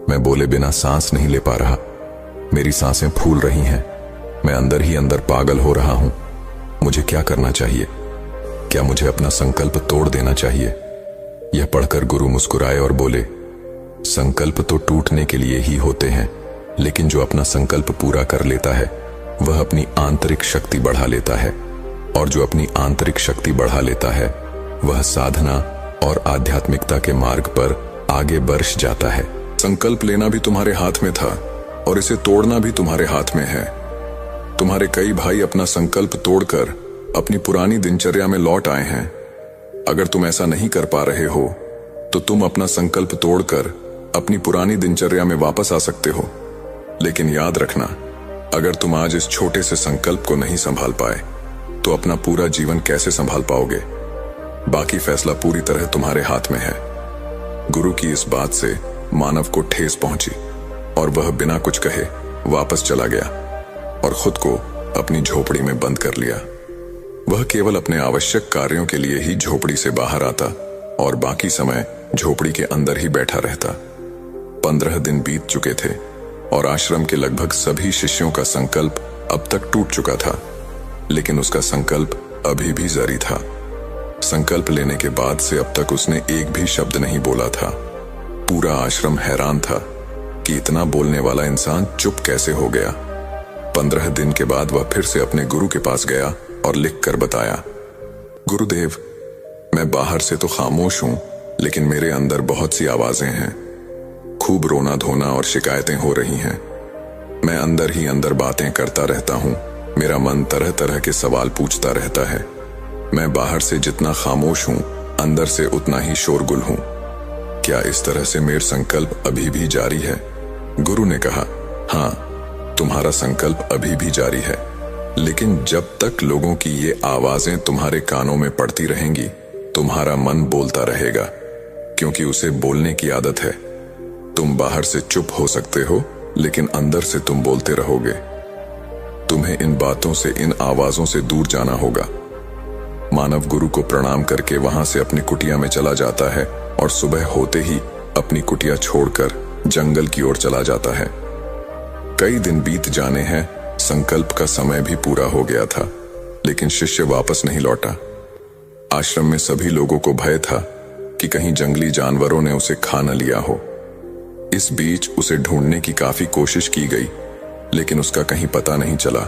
[SPEAKER 1] मैं बोले बिना सांस नहीं ले पा रहा, मेरी सांसें फूल रही हैं, मैं अंदर ही अंदर पागल हो रहा हूं, मुझे क्या करना चाहिए? क्या मुझे अपना संकल्प तोड़ देना चाहिए? यह पढ़कर गुरु मुस्कुराए और बोले, संकल्प तो टूटने के लिए ही होते हैं, लेकिन जो अपना संकल्प पूरा कर लेता है वह अपनी आंतरिक शक्ति बढ़ा लेता है, और जो अपनी आंतरिक शक्ति बढ़ा लेता है वह साधना और आध्यात्मिकता के मार्ग पर आगे बढ़ जाता है। संकल्प लेना भी तुम्हारे हाथ में था और इसे तोड़ना भी तुम्हारे हाथ में है। तुम्हारे कई भाई अपना संकल्प तोड़कर अपनी पुरानी दिनचर्या में लौट आए हैं। अगर तुम ऐसा नहीं कर पा रहे हो तो तुम अपना संकल्प तोड़कर अपनी पुरानी दिनचर्या में वापस आ सकते हो। लेकिन याद रखना, अगर तुम आज इस छोटे से संकल्प को नहीं संभाल पाए तो अपना पूरा जीवन कैसे संभाल पाओगे? बाकी फैसला पूरी तरह तुम्हारे हाथ में है। गुरु की इस बात से मानव को ठेस पहुंची और वह बिना कुछ कहे वापस चला गया और खुद को अपनी झोपड़ी में बंद कर लिया। वह केवल अपने आवश्यक कार्यों के लिए ही झोपड़ी से बाहर आता और बाकी समय झोपड़ी के अंदर ही बैठा रहता। 15 दिन बीत चुके थे और आश्रम के लगभग सभी शिष्यों का संकल्प अब तक टूट चुका था, लेकिन उसका संकल्प अभी भी जारी था। संकल्प लेने के बाद से अब तक उसने एक भी शब्द नहीं बोला था। पूरा आश्रम हैरान था कि इतना बोलने वाला इंसान चुप कैसे हो गया। 15 दिन के बाद वह फिर से अपने गुरु के पास गया और लिखकर बताया, गुरुदेव, मैं बाहर से तो खामोश हूं, लेकिन मेरे अंदर बहुत सी आवाजें हैं। खूब रोना धोना और शिकायतें हो रही हैं। मैं अंदर ही अंदर बातें करता रहता हूं। मेरा मन तरह तरह के सवाल पूछता रहता है। मैं बाहर से जितना खामोश हूं, अंदर से उतना ही शोरगुल हूं। क्या इस तरह से मेरा संकल्प अभी भी जारी है? गुरु ने कहा, हाँ, तुम्हारा संकल्प अभी भी जारी है, लेकिन जब तक लोगों की ये आवाजें तुम्हारे कानों में पड़ती रहेंगी, तुम्हारा मन बोलता रहेगा, क्योंकि उसे बोलने की आदत है। तुम बाहर से चुप हो सकते हो, लेकिन अंदर से तुम बोलते रहोगे। तुम्हें इन बातों से, इन आवाजों से दूर जाना होगा। मानव गुरु को प्रणाम करके वहां से अपनी कुटिया में चला जाता है और सुबह होते ही अपनी कुटिया छोड़कर जंगल की ओर चला जाता है। कई दिन बीत जाने हैं, संकल्प का समय भी पूरा हो गया था, लेकिन शिष्य वापस नहीं लौटा। आश्रम में सभी लोगों को भय था कि कहीं जंगली जानवरों ने उसे खा न लिया हो। इस बीच उसे ढूंढने की काफी कोशिश की गई, लेकिन उसका कहीं पता नहीं चला।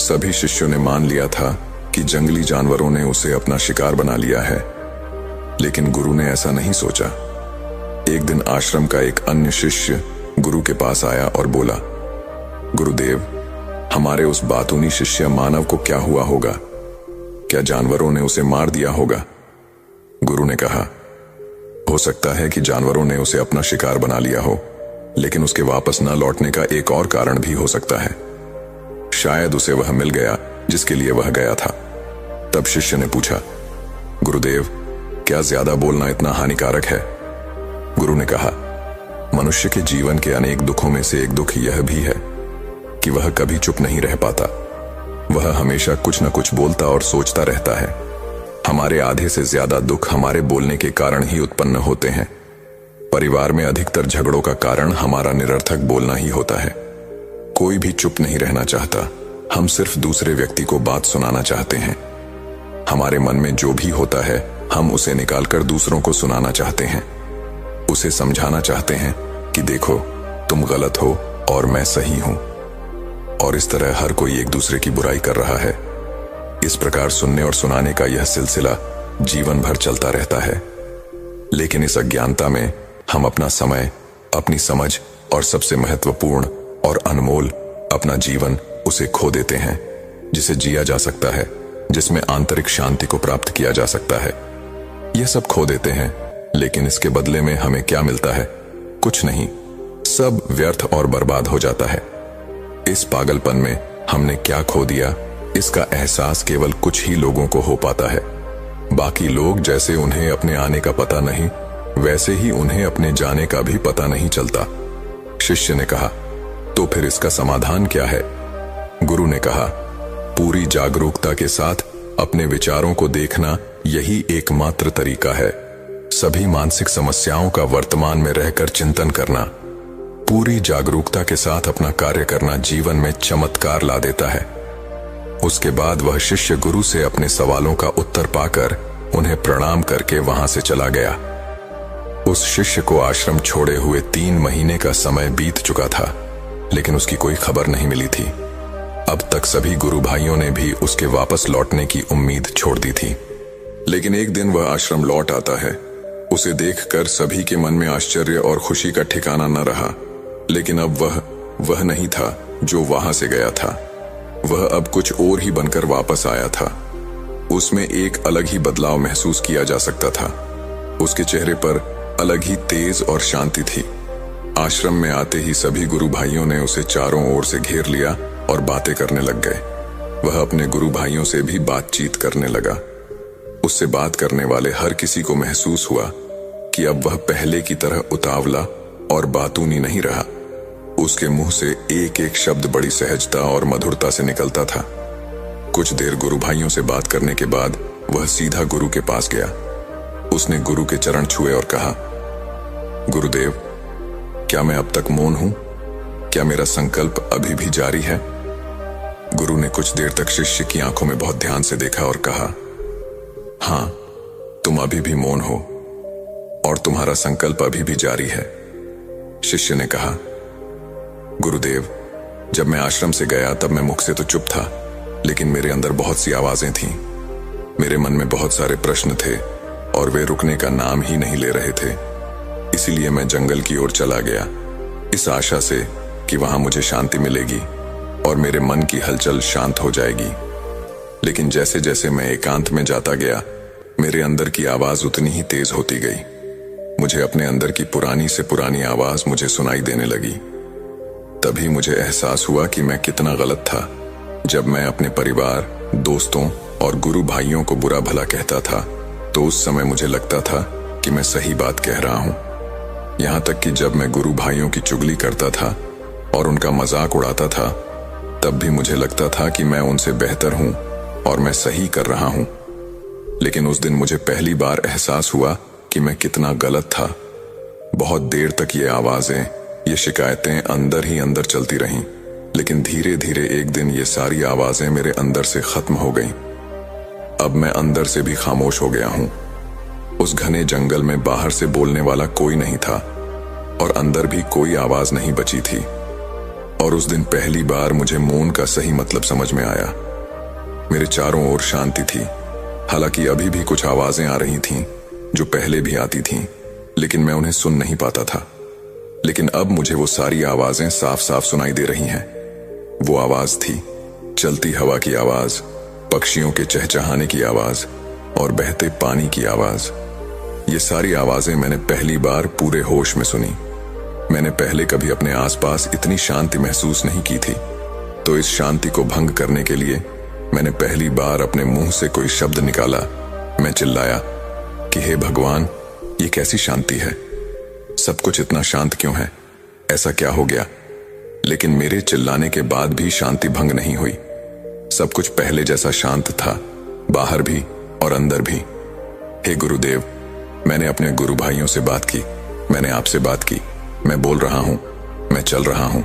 [SPEAKER 1] सभी शिष्यों ने मान लिया था कि जंगली जानवरों ने उसे अपना शिकार बना लिया है, लेकिन गुरु ने ऐसा नहीं सोचा। एक दिन आश्रम का एक अन्य शिष्य गुरु के पास आया और बोला, गुरुदेव, हमारे उस बातूनी शिष्य मानव को क्या हुआ होगा? क्या जानवरों ने उसे मार दिया होगा? गुरु ने कहा, हो सकता है कि जानवरों ने उसे अपना शिकार बना लिया हो, लेकिन उसके वापस न लौटने का एक और कारण भी हो सकता है। शायद उसे वह मिल गया जिसके लिए वह गया था। तब शिष्य ने पूछा, गुरुदेव, क्या ज्यादा बोलना इतना हानिकारक है? गुरु ने कहा, मनुष्य के जीवन के अनेक दुखों में से एक दुख यह भी है कि वह कभी चुप नहीं रह पाता। वह हमेशा कुछ न कुछ बोलता और सोचता रहता है। हमारे आधे से ज्यादा दुख हमारे बोलने के कारण ही उत्पन्न होते हैं। परिवार में अधिकतर झगड़ों का कारण हमारा निरर्थक बोलना ही होता है। कोई भी चुप नहीं रहना चाहता, हम सिर्फ दूसरे व्यक्ति को बात सुनाना चाहते हैं। हमारे मन में जो भी होता है हम उसे निकालकर दूसरों को सुनाना चाहते हैं। उसे समझाना चाहते हैं कि देखो, तुम गलत हो और मैं सही हूं। और इस तरह हर कोई एक दूसरे की बुराई कर रहा है। इस प्रकार सुनने और सुनाने का यह सिलसिला जीवन भर चलता रहता है। लेकिन इस अज्ञानता में हम अपना समय, अपनी समझ और सबसे महत्वपूर्ण और अनमोल अपना जीवन उसे खो देते हैं, जिसे जिया जा सकता है, जिसमें आंतरिक शांति को प्राप्त किया जा सकता है। यह सब खो देते हैं, लेकिन इसके बदले में हमें क्या मिलता है? कुछ नहीं, सब व्यर्थ और बर्बाद हो जाता है। इस पागलपन में हमने क्या खो दिया, इसका एहसास केवल कुछ ही लोगों को हो पाता है। बाकी लोग जैसे उन्हें अपने आने का पता नहीं, वैसे ही उन्हें अपने जाने का भी पता नहीं चलता। शिष्य ने कहा, तो फिर इसका समाधान क्या है? गुरु ने कहा, पूरी जागरूकता के साथ अपने विचारों को देखना यही एकमात्र तरीका है। सभी मानसिक समस्याओं का वर्तमान में रहकर चिंतन करना, पूरी जागरूकता के साथ अपना कार्य करना जीवन में चमत्कार ला देता है। उसके बाद वह शिष्य गुरु से अपने सवालों का उत्तर पाकर उन्हें प्रणाम करके वहां से चला गया। उस शिष्य को आश्रम छोड़े हुए 3 महीने का समय बीत चुका था, लेकिन उसकी कोई खबर नहीं मिली थी। अब तक सभी गुरु भाइयों ने भी उसके वापस लौटने की उम्मीद छोड़ दी थी। लेकिन एक दिन वह आश्रम लौट आता है। उसे देखकर सभी के मन में आश्चर्य और खुशी का ठिकाना न रहा। लेकिन अब वह नहीं था जो वहां से गया था। वह अब कुछ और ही बनकर वापस आया था। उसमें एक अलग ही बदलाव महसूस किया जा सकता था। उसके चेहरे पर अलग ही तेज और शांति थी। आश्रम में आते ही सभी गुरु भाइयों ने उसे चारों ओर से घेर लिया और बातें करने लग गए। वह अपने गुरु भाइयों से भी बातचीत करने लगा। उससे बात करने वाले हर किसी को महसूस हुआ कि अब वह पहले की तरह उतावला और बातूनी नहीं रहा। उसके मुंह से एक एक शब्द बड़ी सहजता और मधुरता से निकलता था। कुछ देर गुरु भाइयों से बात करने के बाद वह सीधा गुरु के पास गया। उसने गुरु के चरण छुए और कहा, गुरुदेव, क्या मैं अब तक मौन हूं? क्या मेरा संकल्प अभी भी जारी है? गुरु ने कुछ देर तक शिष्य की आंखों में बहुत ध्यान से देखा और कहा, हां, तुम अभी भी मौन हो और तुम्हारा संकल्प अभी भी जारी है। शिष्य ने कहा, गुरुदेव, जब मैं आश्रम से गया तब मैं मुख से तो चुप था, लेकिन मेरे अंदर बहुत सी आवाजें थीं। मेरे मन में बहुत सारे प्रश्न थे और वे रुकने का नाम ही नहीं ले रहे थे। इसीलिए मैं जंगल की ओर चला गया, इस आशा से कि वहां मुझे शांति मिलेगी और मेरे मन की हलचल शांत हो जाएगी। लेकिन जैसे जैसे मैं एकांत में जाता गया, मेरे अंदर की आवाज उतनी ही तेज होती गई। मुझे अपने अंदर की पुरानी से पुरानी आवाज मुझे सुनाई देने लगी। तभी मुझे एहसास हुआ कि मैं कितना गलत था। जब मैं अपने परिवार, दोस्तों और गुरु भाइयों को बुरा भला कहता था, तो उस समय मुझे लगता था कि मैं सही बात कह रहा हूं। यहां तक कि जब मैं गुरु भाइयों की चुगली करता था और उनका मजाक उड़ाता था, तब भी मुझे लगता था कि मैं उनसे बेहतर हूं और मैं सही कर रहा हूं। लेकिन उस दिन मुझे पहली बार एहसास हुआ कि मैं कितना गलत था। बहुत देर तक ये आवाजें, ये शिकायतें अंदर ही अंदर चलती रहीं, लेकिन धीरे धीरे एक दिन ये सारी आवाजें मेरे अंदर से खत्म हो गईं। अब मैं अंदर से भी खामोश हो गया हूं। उस घने जंगल में बाहर से बोलने वाला कोई नहीं था और अंदर भी कोई आवाज नहीं बची थी। और उस दिन पहली बार मुझे मौन का सही मतलब समझ में आया। मेरे चारों ओर शांति थी, हालांकि अभी भी कुछ आवाजें आ रही थीं जो पहले भी आती थीं, लेकिन मैं उन्हें सुन नहीं पाता था। लेकिन अब मुझे वो सारी आवाजें साफ साफ सुनाई दे रही हैं। वो आवाज थी चलती हवा की आवाज, पक्षियों के चहचहाने की आवाज और बहते पानी की आवाज। ये सारी आवाजें मैंने पहली बार पूरे होश में सुनी। मैंने पहले कभी अपने आसपास इतनी शांति महसूस नहीं की थी। तो इस शांति को भंग करने के लिए मैंने पहली बार अपने मुंह से कोई शब्द निकाला। मैं चिल्लाया कि हे भगवान, ये कैसी शांति है? सब कुछ इतना शांत क्यों है? ऐसा क्या हो गया? लेकिन मेरे चिल्लाने के बाद भी शांति भंग नहीं हुई। सब कुछ पहले जैसा शांत था, बाहर भी और अंदर भी। हे गुरुदेव, मैंने अपने गुरु भाइयों से बात की, मैंने आपसे बात की। मैं बोल रहा हूं, मैं चल रहा हूं,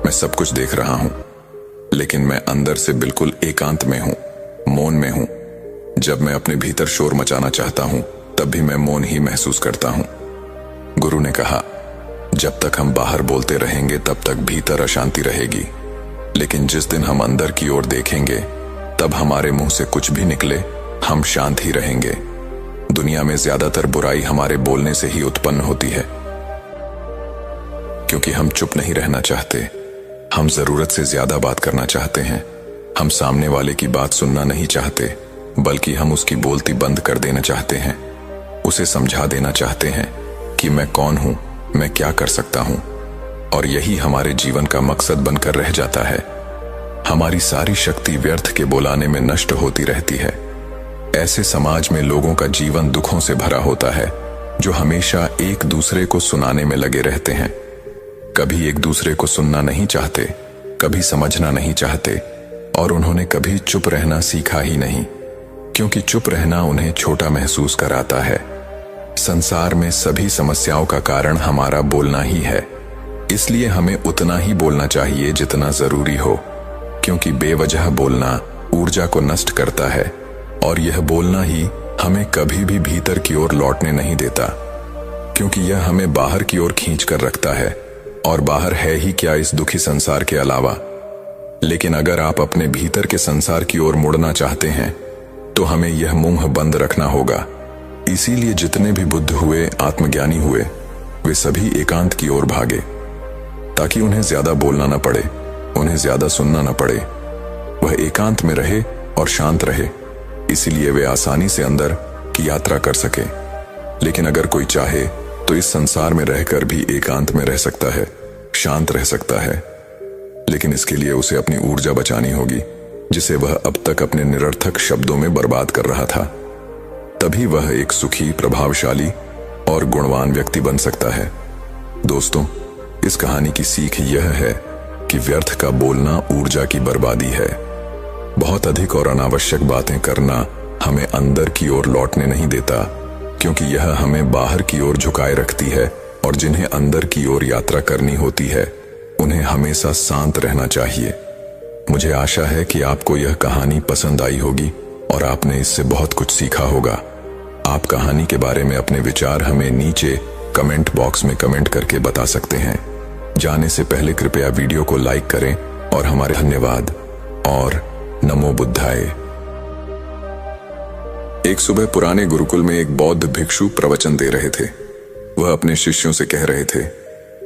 [SPEAKER 1] मैं सब कुछ देख रहा हूं, लेकिन मैं अंदर से बिल्कुल एकांत में हूं, मौन में हूं। जब मैं अपने भीतर शोर मचाना चाहता हूं, तब भी मैं मौन ही महसूस करता हूं। गुरु ने कहा, जब तक हम बाहर बोलते रहेंगे तब तक भीतर अशांति रहेगी, लेकिन जिस दिन हम अंदर की ओर देखेंगे तब हमारे मुंह से कुछ भी निकले, हम शांत ही रहेंगे। दुनिया में ज्यादातर बुराई हमारे बोलने से ही उत्पन्न होती है, क्योंकि हम चुप नहीं रहना चाहते। हम जरूरत से ज्यादा बात करना चाहते हैं। हम सामने वाले की बात सुनना नहीं चाहते, बल्कि हम उसकी बोलती बंद कर देना चाहते हैं। उसे समझा देना चाहते हैं कि मैं कौन हूं, मैं क्या कर सकता हूं, और यही हमारे जीवन का मकसद बनकर रह जाता है। हमारी सारी शक्ति व्यर्थ के बुलाने में नष्ट होती रहती है। ऐसे समाज में लोगों का जीवन दुखों से भरा होता है, जो हमेशा एक दूसरे को सुनाने में लगे रहते हैं। कभी एक दूसरे को सुनना नहीं चाहते, कभी समझना नहीं चाहते, और उन्होंने कभी चुप रहना सीखा ही नहीं, क्योंकि चुप रहना उन्हें छोटा महसूस कराता है। संसार में सभी समस्याओं का कारण हमारा बोलना ही है, इसलिए हमें उतना ही बोलना चाहिए जितना जरूरी हो, क्योंकि बेवजह बोलना ऊर्जा को नष्ट करता है, और यह बोलना ही हमें कभी भी भीतर की ओर लौटने नहीं देता, क्योंकि यह हमें बाहर की ओर खींच कर रखता है, और बाहर है ही क्या इस दुखी संसार के अलावा। लेकिन अगर आप अपने भीतर के संसार की ओर मुड़ना चाहते हैं, तो हमें यह मुंह बंद रखना होगा। इसीलिए जितने भी बुद्ध हुए, आत्मज्ञानी हुए, वे सभी एकांत की ओर भागे, ताकि उन्हें ज्यादा बोलना न पड़े, उन्हें ज्यादा सुनना न पड़े। वह एकांत में रहे और शांत रहे, इसीलिए वे आसानी से अंदर की यात्रा कर सके। लेकिन अगर कोई चाहे तो इस संसार में रहकर भी एकांत में रह सकता है, शांत रह सकता है, लेकिन इसके लिए उसे अपनी ऊर्जा बचानी होगी, जिसे वह अब तक अपने निरर्थक शब्दों में बर्बाद कर रहा था। तभी वह एक सुखी, प्रभावशाली और गुणवान व्यक्ति बन सकता है। दोस्तों, इस कहानी की सीख यह है कि व्यर्थ का बोलना ऊर्जा की बर्बादी है। बहुत अधिक और अनावश्यक बातें करना हमें अंदर की ओर लौटने नहीं देता, क्योंकि यह हमें बाहर की ओर झुकाए रखती है, और जिन्हें अंदर की ओर यात्रा करनी होती है, उन्हें हमेशा शांत रहना चाहिए। मुझे आशा है कि आपको यह कहानी पसंद आई होगी और आपने इससे बहुत कुछ सीखा होगा। आप कहानी के बारे में अपने विचार हमें नीचे कमेंट बॉक्स में कमेंट करके बता सकते हैं। जाने से पहले कृपया वीडियो को लाइक करें और हमारे धन्यवाद और नमो बुद्धाय। एक सुबह पुराने गुरुकुल में एक बौद्ध भिक्षु प्रवचन दे रहे थे। वह अपने शिष्यों से कह रहे थे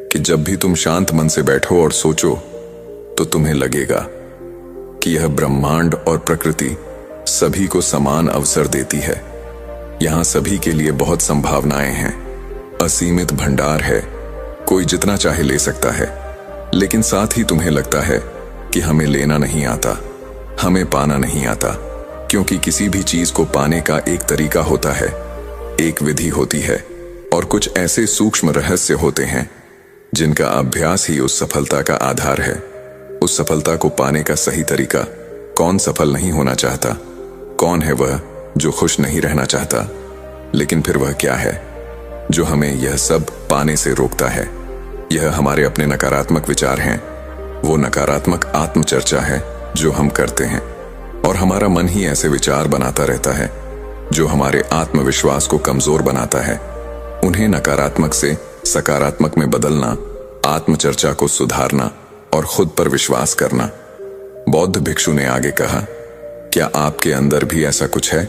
[SPEAKER 1] कि जब भी तुम शांत मन से बैठो और सोचो, तो तुम्हें लगेगा कि यह ब्रह्मांड और प्रकृति सभी को समान अवसर देती है। यहाँ सभी के लिए बहुत संभावनाएं हैं, असीमित भंडार है, कोई जितना चाहे ले सकता है। लेकिन साथ ही तुम्हें लगता है कि हमें लेना नहीं आता, हमें पाना नहीं आता, क्योंकि किसी भी चीज को पाने का एक तरीका होता है, एक विधि होती है, और कुछ ऐसे सूक्ष्म रहस्य होते हैं जिनका अभ्यास ही उस सफलता का आधार है। उस सफलता को पाने का सही तरीका। कौन सफल नहीं होना चाहता? कौन है वह जो खुश नहीं रहना चाहता? लेकिन फिर वह क्या है जो हमें यह सब पाने से रोकता है? यह हमारे अपने नकारात्मक विचार हैं, वो नकारात्मक आत्मचर्चा है जो हम करते हैं, और हमारा मन ही ऐसे विचार बनाता रहता है जो हमारे आत्मविश्वास को कमजोर बनाता है। उन्हें नकारात्मक से सकारात्मक में बदलना, आत्मचर्चा को सुधारना और खुद पर विश्वास करना। बौद्ध भिक्षु ने आगे कहा, क्या आपके अंदर भी ऐसा कुछ है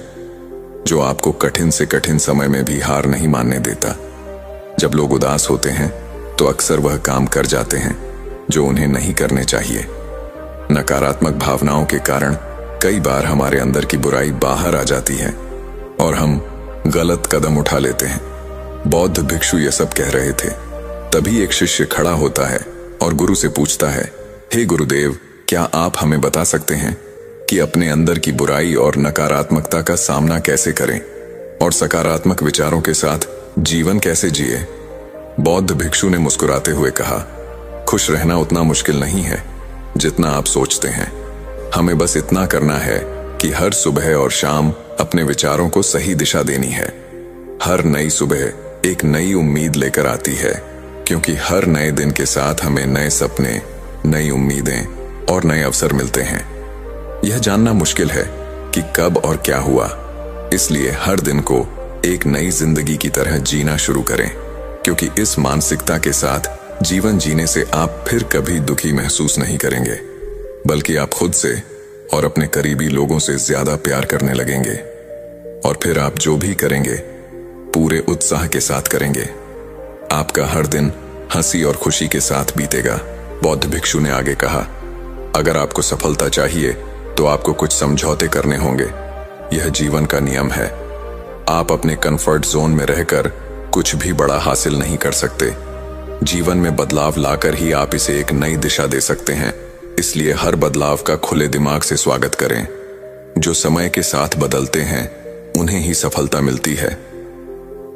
[SPEAKER 1] जो आपको कठिन से कठिन समय में भी हार नहीं मानने देता? जब लोग उदास होते हैं तो अक्सर वह काम कर जाते हैं जो उन्हें नहीं करने चाहिए। नकारात्मक भावनाओं के कारण कई बार हमारे अंदर की बुराई बाहर आ जाती है और हम गलत कदम उठा लेते हैं। बौद्ध भिक्षु ये सब कह रहे थे, तभी एक शिष्य खड़ा होता है और गुरु से पूछता है, हे गुरुदेव, क्या आप हमें बता सकते हैं कि अपने अंदर की बुराई और नकारात्मकता का सामना कैसे करें और सकारात्मक विचारों के साथ जीवन कैसे जिए? बौद्ध भिक्षु ने मुस्कुराते हुए कहा, खुश रहना उतना मुश्किल नहीं है जितना आप सोचते हैं। हमें बस इतना करना है कि हर सुबह और शाम अपने विचारों को सही दिशा देनी है। हर नई सुबह एक नई उम्मीद लेकर आती है, क्योंकि हर नए दिन के साथ हमें नए सपने, नई उम्मीदें और नए अवसर मिलते हैं। यह जानना मुश्किल है कि कब और क्या हुआ, इसलिए हर दिन को एक नई जिंदगी की तरह जीना शुरू करें, क्योंकि इस मानसिकता के साथ जीवन जीने से आप फिर कभी दुखी महसूस नहीं करेंगे, बल्कि आप खुद से और अपने करीबी लोगों से ज्यादा प्यार करने लगेंगे। और फिर आप जो भी करेंगे पूरे उत्साह के साथ करेंगे। आपका हर दिन हंसी और खुशी के साथ बीतेगा। बौद्ध भिक्षु ने आगे कहा, अगर आपको सफलता चाहिए तो आपको कुछ समझौते करने होंगे। यह जीवन का नियम है। आप अपने कंफर्ट जोन में रहकर कुछ भी बड़ा हासिल नहीं कर सकते। जीवन में बदलाव लाकर ही आप इसे एक नई दिशा दे सकते हैं। इसलिए हर बदलाव का खुले दिमाग से स्वागत करें। जो समय के साथ बदलते हैं उन्हें ही सफलता मिलती है।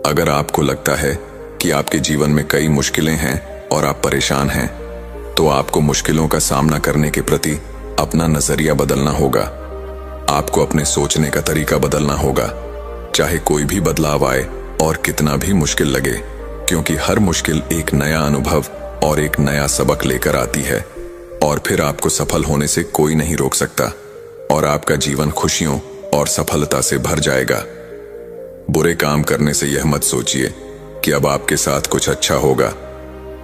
[SPEAKER 1] अगर आपको लगता है कि आपके जीवन में कई मुश्किलें हैं और आप परेशान हैं, तो आपको मुश्किलों का सामना करने के प्रति अपना नजरिया बदलना होगा। आपको अपने सोचने का तरीका बदलना होगा, चाहे कोई भी बदलाव आए और कितना भी मुश्किल लगे, क्योंकि हर मुश्किल एक नया अनुभव और एक नया सबक लेकर आती है। और फिर आपको सफल होने से कोई नहीं रोक सकता और आपका जीवन खुशियों और सफलता से भर जाएगा। बुरे काम करने से यह मत सोचिए कि अब आपके साथ कुछ अच्छा होगा।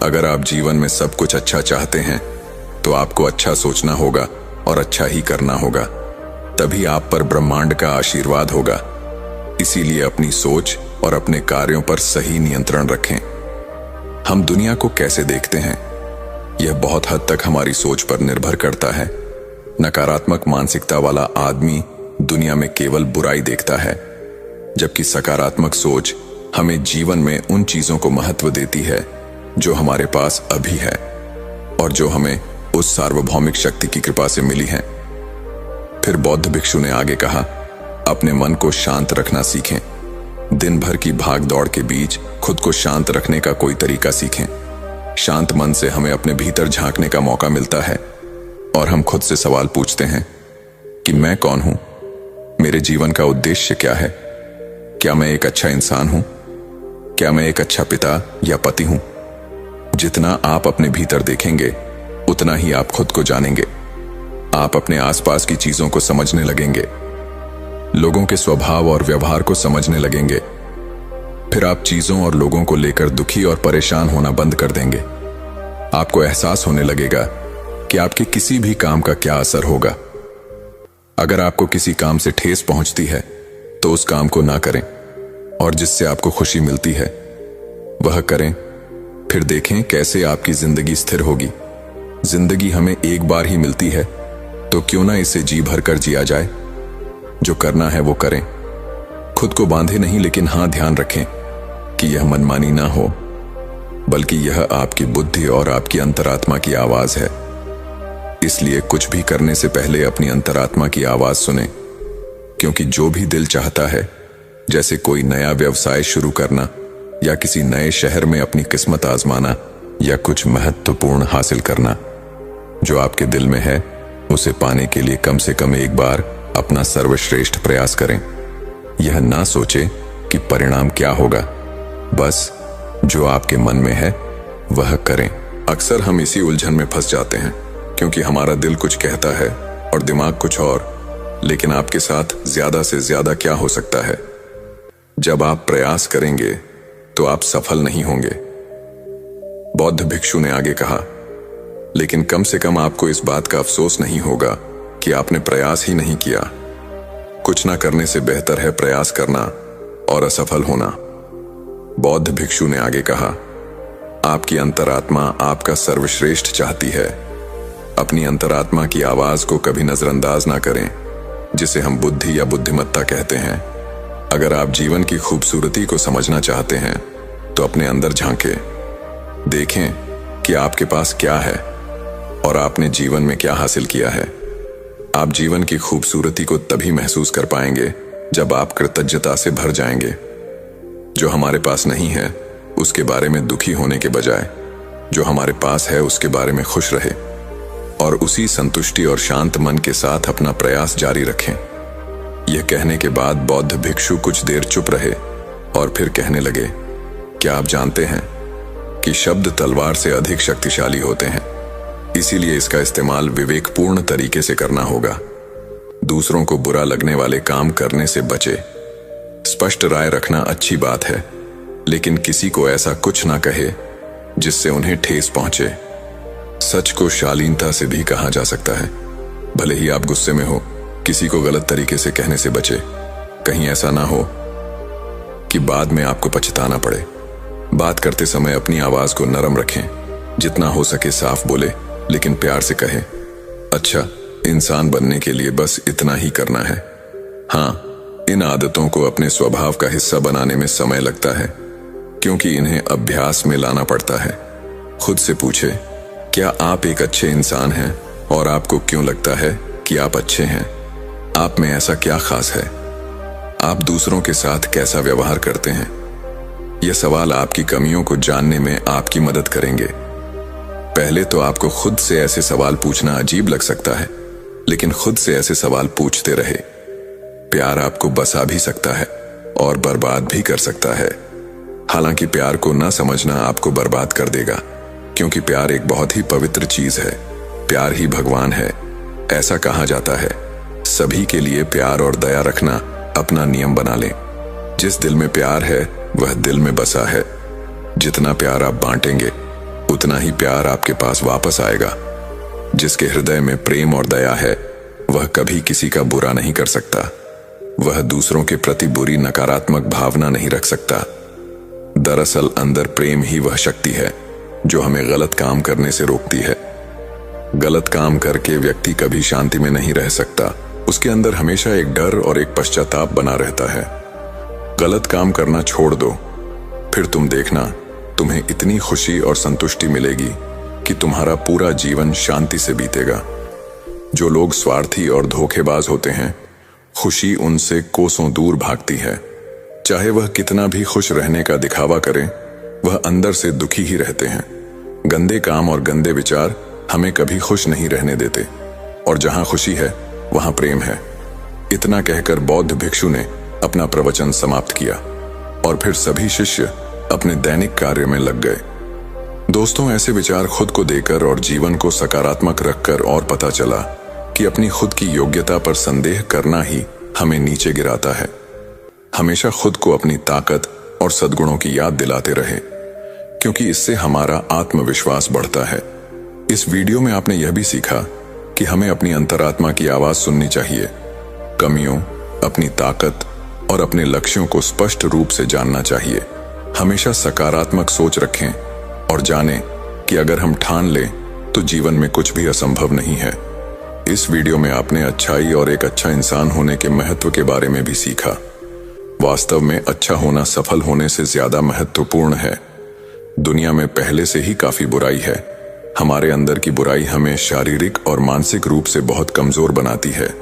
[SPEAKER 1] अगर आप जीवन में सब कुछ अच्छा चाहते हैं तो आपको अच्छा सोचना होगा और अच्छा ही करना होगा, तभी आप पर ब्रह्मांड का आशीर्वाद होगा। इसीलिए अपनी सोच और अपने कार्यों पर सही नियंत्रण रखें। हम दुनिया को कैसे देखते हैं, यह बहुत हद तक हमारी सोच पर निर्भर करता है। नकारात्मक मानसिकता वाला आदमी दुनिया में केवल बुराई देखता है, जबकि सकारात्मक सोच हमें जीवन में उन चीजों को महत्व देती है जो हमारे पास अभी है और जो हमें उस सार्वभौमिक शक्ति की कृपा से मिली है। फिर बौद्ध भिक्षु ने आगे कहा, अपने मन को शांत रखना सीखें। दिन भर की भाग दौड़ के बीच खुद को शांत रखने का कोई तरीका सीखें। शांत मन से हमें अपने भीतर झांकने का मौका मिलता है और हम खुद से सवाल पूछते हैं कि मैं कौन हूं, मेरे जीवन का उद्देश्य क्या है, क्या मैं एक अच्छा इंसान हूं, क्या मैं एक अच्छा पिता या पति हूं। जितना आप अपने भीतर देखेंगे उतना ही आप खुद को जानेंगे। आप अपने आसपास की चीजों को समझने लगेंगे, लोगों के स्वभाव और व्यवहार को समझने लगेंगे। फिर आप चीजों और लोगों को लेकर दुखी और परेशान होना बंद कर देंगे। आपको एहसास होने लगेगा कि आपके किसी भी काम का क्या असर होगा। अगर आपको किसी काम से ठेस पहुंचती है तो उस काम को ना करें, और जिससे आपको खुशी मिलती है वह करें। फिर देखें कैसे आपकी जिंदगी स्थिर होगी। जिंदगी हमें एक बार ही मिलती है, तो क्यों ना इसे जी भर कर जिया जाए। जो करना है वो करें। खुद को बांधे नहीं, लेकिन हाँ ध्यान रखें कि यह मनमानी ना हो, बल्कि यह आपकी बुद्धि और आपकी अंतरात्मा की आवाज है। इसलिए कुछ भी करने से पहले अपनी अंतरात्मा की आवाज सुने, क्योंकि जो भी दिल चाहता है, जैसे कोई नया व्यवसाय शुरू करना या किसी नए शहर में अपनी किस्मत आजमाना या कुछ महत्वपूर्ण हासिल करना, जो आपके दिल में है उसे पाने के लिए कम से कम एक बार अपना सर्वश्रेष्ठ प्रयास करें। यह ना सोचे कि परिणाम क्या होगा, बस जो आपके मन में है वह करें। अक्सर हम इसी उलझन में फंस जाते हैं, क्योंकि हमारा दिल कुछ कहता है और दिमाग कुछ और, लेकिन आपके साथ ज्यादा से ज्यादा क्या हो सकता है? जब आप प्रयास करेंगे तो आप सफल नहीं होंगे। बौद्ध भिक्षु ने आगे कहा, लेकिन कम से कम आपको इस बात का अफसोस नहीं होगा कि आपने प्रयास ही नहीं किया। कुछ ना करने से बेहतर है प्रयास करना और असफल होना। बौद्ध भिक्षु ने आगे कहा, आपकी अंतरात्मा आपका सर्वश्रेष्ठ चाहती है। अपनी अंतरात्मा की आवाज को कभी नजरअंदाज ना करें, जिसे हम बुद्धि या बुद्धिमत्ता कहते हैं। अगर आप जीवन की खूबसूरती को समझना चाहते हैं तो अपने अंदर झांकें, देखें कि आपके पास क्या है और आपने जीवन में क्या हासिल किया है। आप जीवन की खूबसूरती को तभी महसूस कर पाएंगे जब आप कृतज्ञता से भर जाएंगे। जो हमारे पास नहीं है उसके बारे में दुखी होने के बजाय जो हमारे पास है उसके बारे में खुश रहे और उसी संतुष्टि और शांत मन के साथ अपना प्रयास जारी रखें। यह कहने के बाद बौद्ध भिक्षु कुछ देर चुप रहे और फिर कहने लगे, क्या आप जानते हैं कि शब्द तलवार से अधिक शक्तिशाली होते हैं, इसीलिए इसका इस्तेमाल विवेकपूर्ण तरीके से करना होगा। दूसरों को बुरा लगने वाले काम करने से बचे। स्पष्ट राय रखना अच्छी बात है, लेकिन किसी को ऐसा कुछ ना कहे जिससे उन्हें ठेस पहुंचे। सच को शालीनता से भी कहा जा सकता है। भले ही आप गुस्से में हो, किसी को गलत तरीके से कहने से बचे। कहीं ऐसा ना हो कि बाद में आपको पछताना पड़े। बात करते समय अपनी आवाज को नरम रखें, जितना हो सके साफ बोले, लेकिन प्यार से कहें। अच्छा, इंसान बनने के लिए बस इतना ही करना है। हाँ, इन आदतों को अपने स्वभाव का हिस्सा बनाने में समय लगता है, क्योंकि इन्हें अभ्यास में लाना पड़ता है। खुद से पूछे, क्या आप एक अच्छे इंसान हैं और आपको क्यों लगता है कि आप अच्छे हैं? आप में ऐसा क्या खास है? आप दूसरों के साथ कैसा व्यवहार करते हैं? यह सवाल आपकी कमियों को जानने में आपकी मदद करेंगे। पहले तो आपको खुद से ऐसे सवाल पूछना अजीब लग सकता है, लेकिन खुद से ऐसे सवाल पूछते रहे। प्यार आपको बसा भी सकता है और बर्बाद भी कर सकता है। हालांकि प्यार को न समझना आपको बर्बाद कर देगा, क्योंकि प्यार एक बहुत ही पवित्र चीज है। प्यार ही भगवान है, ऐसा कहा जाता है। सभी के लिए प्यार और दया रखना अपना नियम बना लें। जिस दिल में प्यार है वह दिल में बसा है। जितना प्यार आप बांटेंगे उतना ही प्यार आपके पास वापस आएगा। जिसके हृदय में प्रेम और दया है वह कभी किसी का बुरा नहीं कर सकता। वह दूसरों के प्रति बुरी नकारात्मक भावना नहीं रख सकता। दरअसल अंदर प्रेम ही वह शक्ति है जो हमें गलत काम करने से रोकती है। गलत काम करके व्यक्ति कभी शांति में नहीं रह सकता। उसके अंदर हमेशा एक डर और एक पश्चाताप बना रहता है। गलत काम करना छोड़ दो, फिर तुम देखना तुम्हें इतनी खुशी और संतुष्टि मिलेगी कि तुम्हारा पूरा जीवन शांति से बीतेगा। जो लोग स्वार्थी और धोखेबाज होते हैं, खुशी उनसे कोसों दूर भागती है। चाहे वह कितना भी खुश रहने का दिखावा करें, वह अंदर से दुखी ही रहते हैं। गंदे काम और गंदे विचार हमें कभी खुश नहीं रहने देते, और जहां खुशी है वहां प्रेम है। इतना कहकर बौद्ध भिक्षु ने अपना प्रवचन समाप्त किया और फिर सभी शिष्य अपने दैनिक कार्य में लग गए। दोस्तों, ऐसे विचार खुद को देकर और जीवन को सकारात्मक रखकर और पता चला कि अपनी खुद की योग्यता पर संदेह करना ही हमें नीचे गिराता है। हमेशा खुद को अपनी ताकत और सद्गुणों की याद दिलाते रहे, क्योंकि इससे हमारा आत्मविश्वास बढ़ता है। इस वीडियो में आपने यह भी सीखा कि हमें अपनी अंतरात्मा की आवाज सुननी चाहिए। कमियों, अपनी ताकत और अपने लक्ष्यों को स्पष्ट रूप से जानना चाहिए। हमेशा सकारात्मक सोच रखें और जानें कि अगर हम ठान लें तो जीवन में कुछ भी असंभव नहीं है। इस वीडियो में आपने अच्छाई और एक अच्छा इंसान होने के महत्व के बारे में भी सीखा। वास्तव में अच्छा होना सफल होने से ज्यादा महत्वपूर्ण है। दुनिया में पहले से ही काफी बुराई है। हमारे अंदर की बुराई हमें शारीरिक और मानसिक रूप से बहुत कमजोर बनाती है।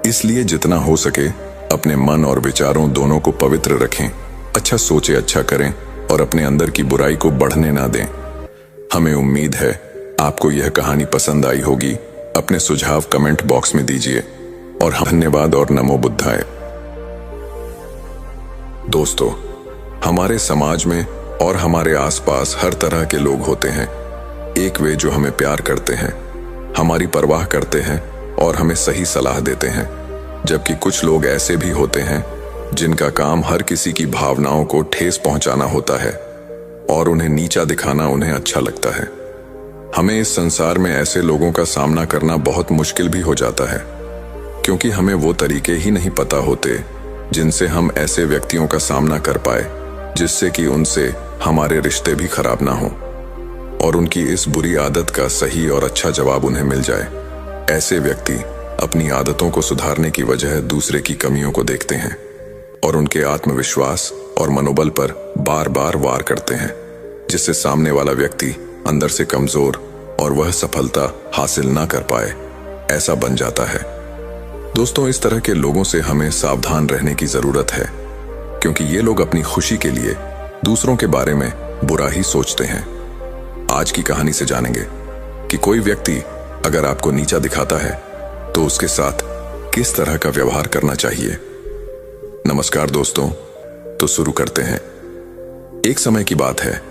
[SPEAKER 1] इसलिए जितना हो सके अपने मन और विचारों दोनों को पवित्र रखें। अच्छा सोचे, अच्छा करें और अपने अंदर की बुराई को बढ़ने ना दें। हमें उम्मीद है आपको यह कहानी पसंद आई होगी। अपने सुझाव कमेंट बॉक्स में दीजिए और धन्यवाद और नमो बुद्धाय। दोस्तों, हमारे समाज में और हमारे आसपास हर तरह के लोग होते हैं। एक वे जो हमें प्यार करते हैं, हमारी परवाह करते हैं और हमें सही सलाह देते हैं। जबकि कुछ लोग ऐसे भी होते हैं जिनका काम हर किसी की भावनाओं को ठेस पहुंचाना होता है और उन्हें नीचा दिखाना उन्हें अच्छा लगता है। हमें इस संसार में ऐसे लोगों का सामना करना बहुत मुश्किल भी हो जाता है, क्योंकि हमें वो तरीके ही नहीं पता होते जिनसे हम ऐसे व्यक्तियों का सामना कर पाए जिससे कि उनसे हमारे रिश्ते भी खराब ना हो और उनकी इस बुरी आदत का सही और अच्छा जवाब उन्हें मिल जाए। ऐसे व्यक्ति अपनी आदतों को सुधारने की वजह दूसरे की कमियों को देखते हैं और उनके आत्मविश्वास और मनोबल पर बार बार वार करते हैं, जिससे सामने वाला व्यक्ति अंदर से कमजोर और वह सफलता हासिल ना कर पाए ऐसा बन जाता है। दोस्तों, इस तरह के लोगों से हमें सावधान रहने की जरूरत है, क्योंकि ये लोग अपनी खुशी के लिए दूसरों के बारे में बुरा ही सोचते हैं। आज की कहानी से जानेंगे कि कोई व्यक्ति अगर आपको नीचा दिखाता है तो उसके साथ किस तरह का व्यवहार करना चाहिए। नमस्कार दोस्तों, तो शुरू करते हैं। एक समय की बात है,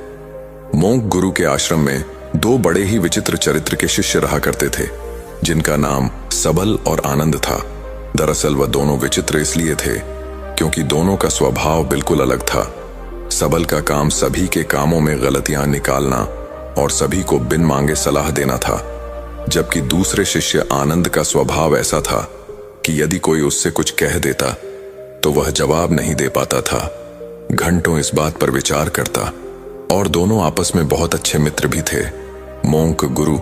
[SPEAKER 1] मोंक गुरु के आश्रम में दो बड़े ही विचित्र चरित्र के शिष्य रहा करते थे, जिनका नाम सबल और आनंद था। दरअसल वह दोनों विचित्र इसलिए थे क्योंकि दोनों का स्वभाव बिल्कुल अलग था। सबल का काम सभी के कामों में गलतियां निकालना और सभी को बिन मांगे सलाह देना था, जबकि दूसरे शिष्य आनंद का स्वभाव ऐसा था कि यदि कोई उससे कुछ कह देता तो वह जवाब नहीं दे पाता था। घंटों इस बात पर विचार करता और दोनों आपस में बहुत अच्छे मित्र भी थे। मोंक गुरु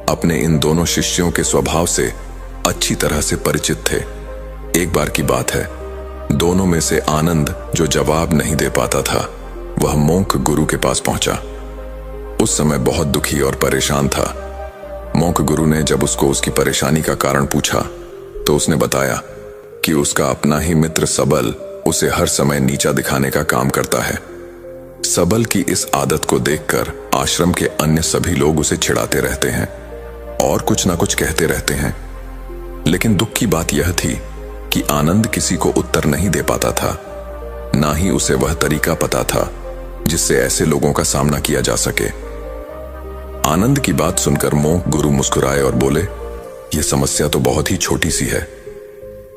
[SPEAKER 1] अपने इन दोनों शिष्यों के स्वभाव से अच्छी तरह से परिचित थे। एक बार की बात है, दोनों में से आनंद जो जवाब नहीं दे पाता था वह मोंक गुरु के पास पहुंचा। उस समय बहुत दुखी और परेशान था। मोंक गुरु ने जब उसको उसकी परेशानी का कारण पूछा तो उसने बताया कि उसका अपना ही मित्र सबल उसे हर समय नीचा दिखाने का काम करता है। सबल की इस आदत को देखकर आश्रम के अन्य सभी लोग उसे चिढ़ाते रहते हैं और कुछ ना कुछ कहते रहते हैं, लेकिन दुख की बात यह थी कि आनंद किसी को उत्तर नहीं दे पाता था, ना ही उसे वह तरीका पता था जिससे ऐसे लोगों का सामना किया जा सके। आनंद की बात सुनकर मोंक गुरु मुस्कुराए और बोले, यह समस्या तो बहुत ही छोटी सी है,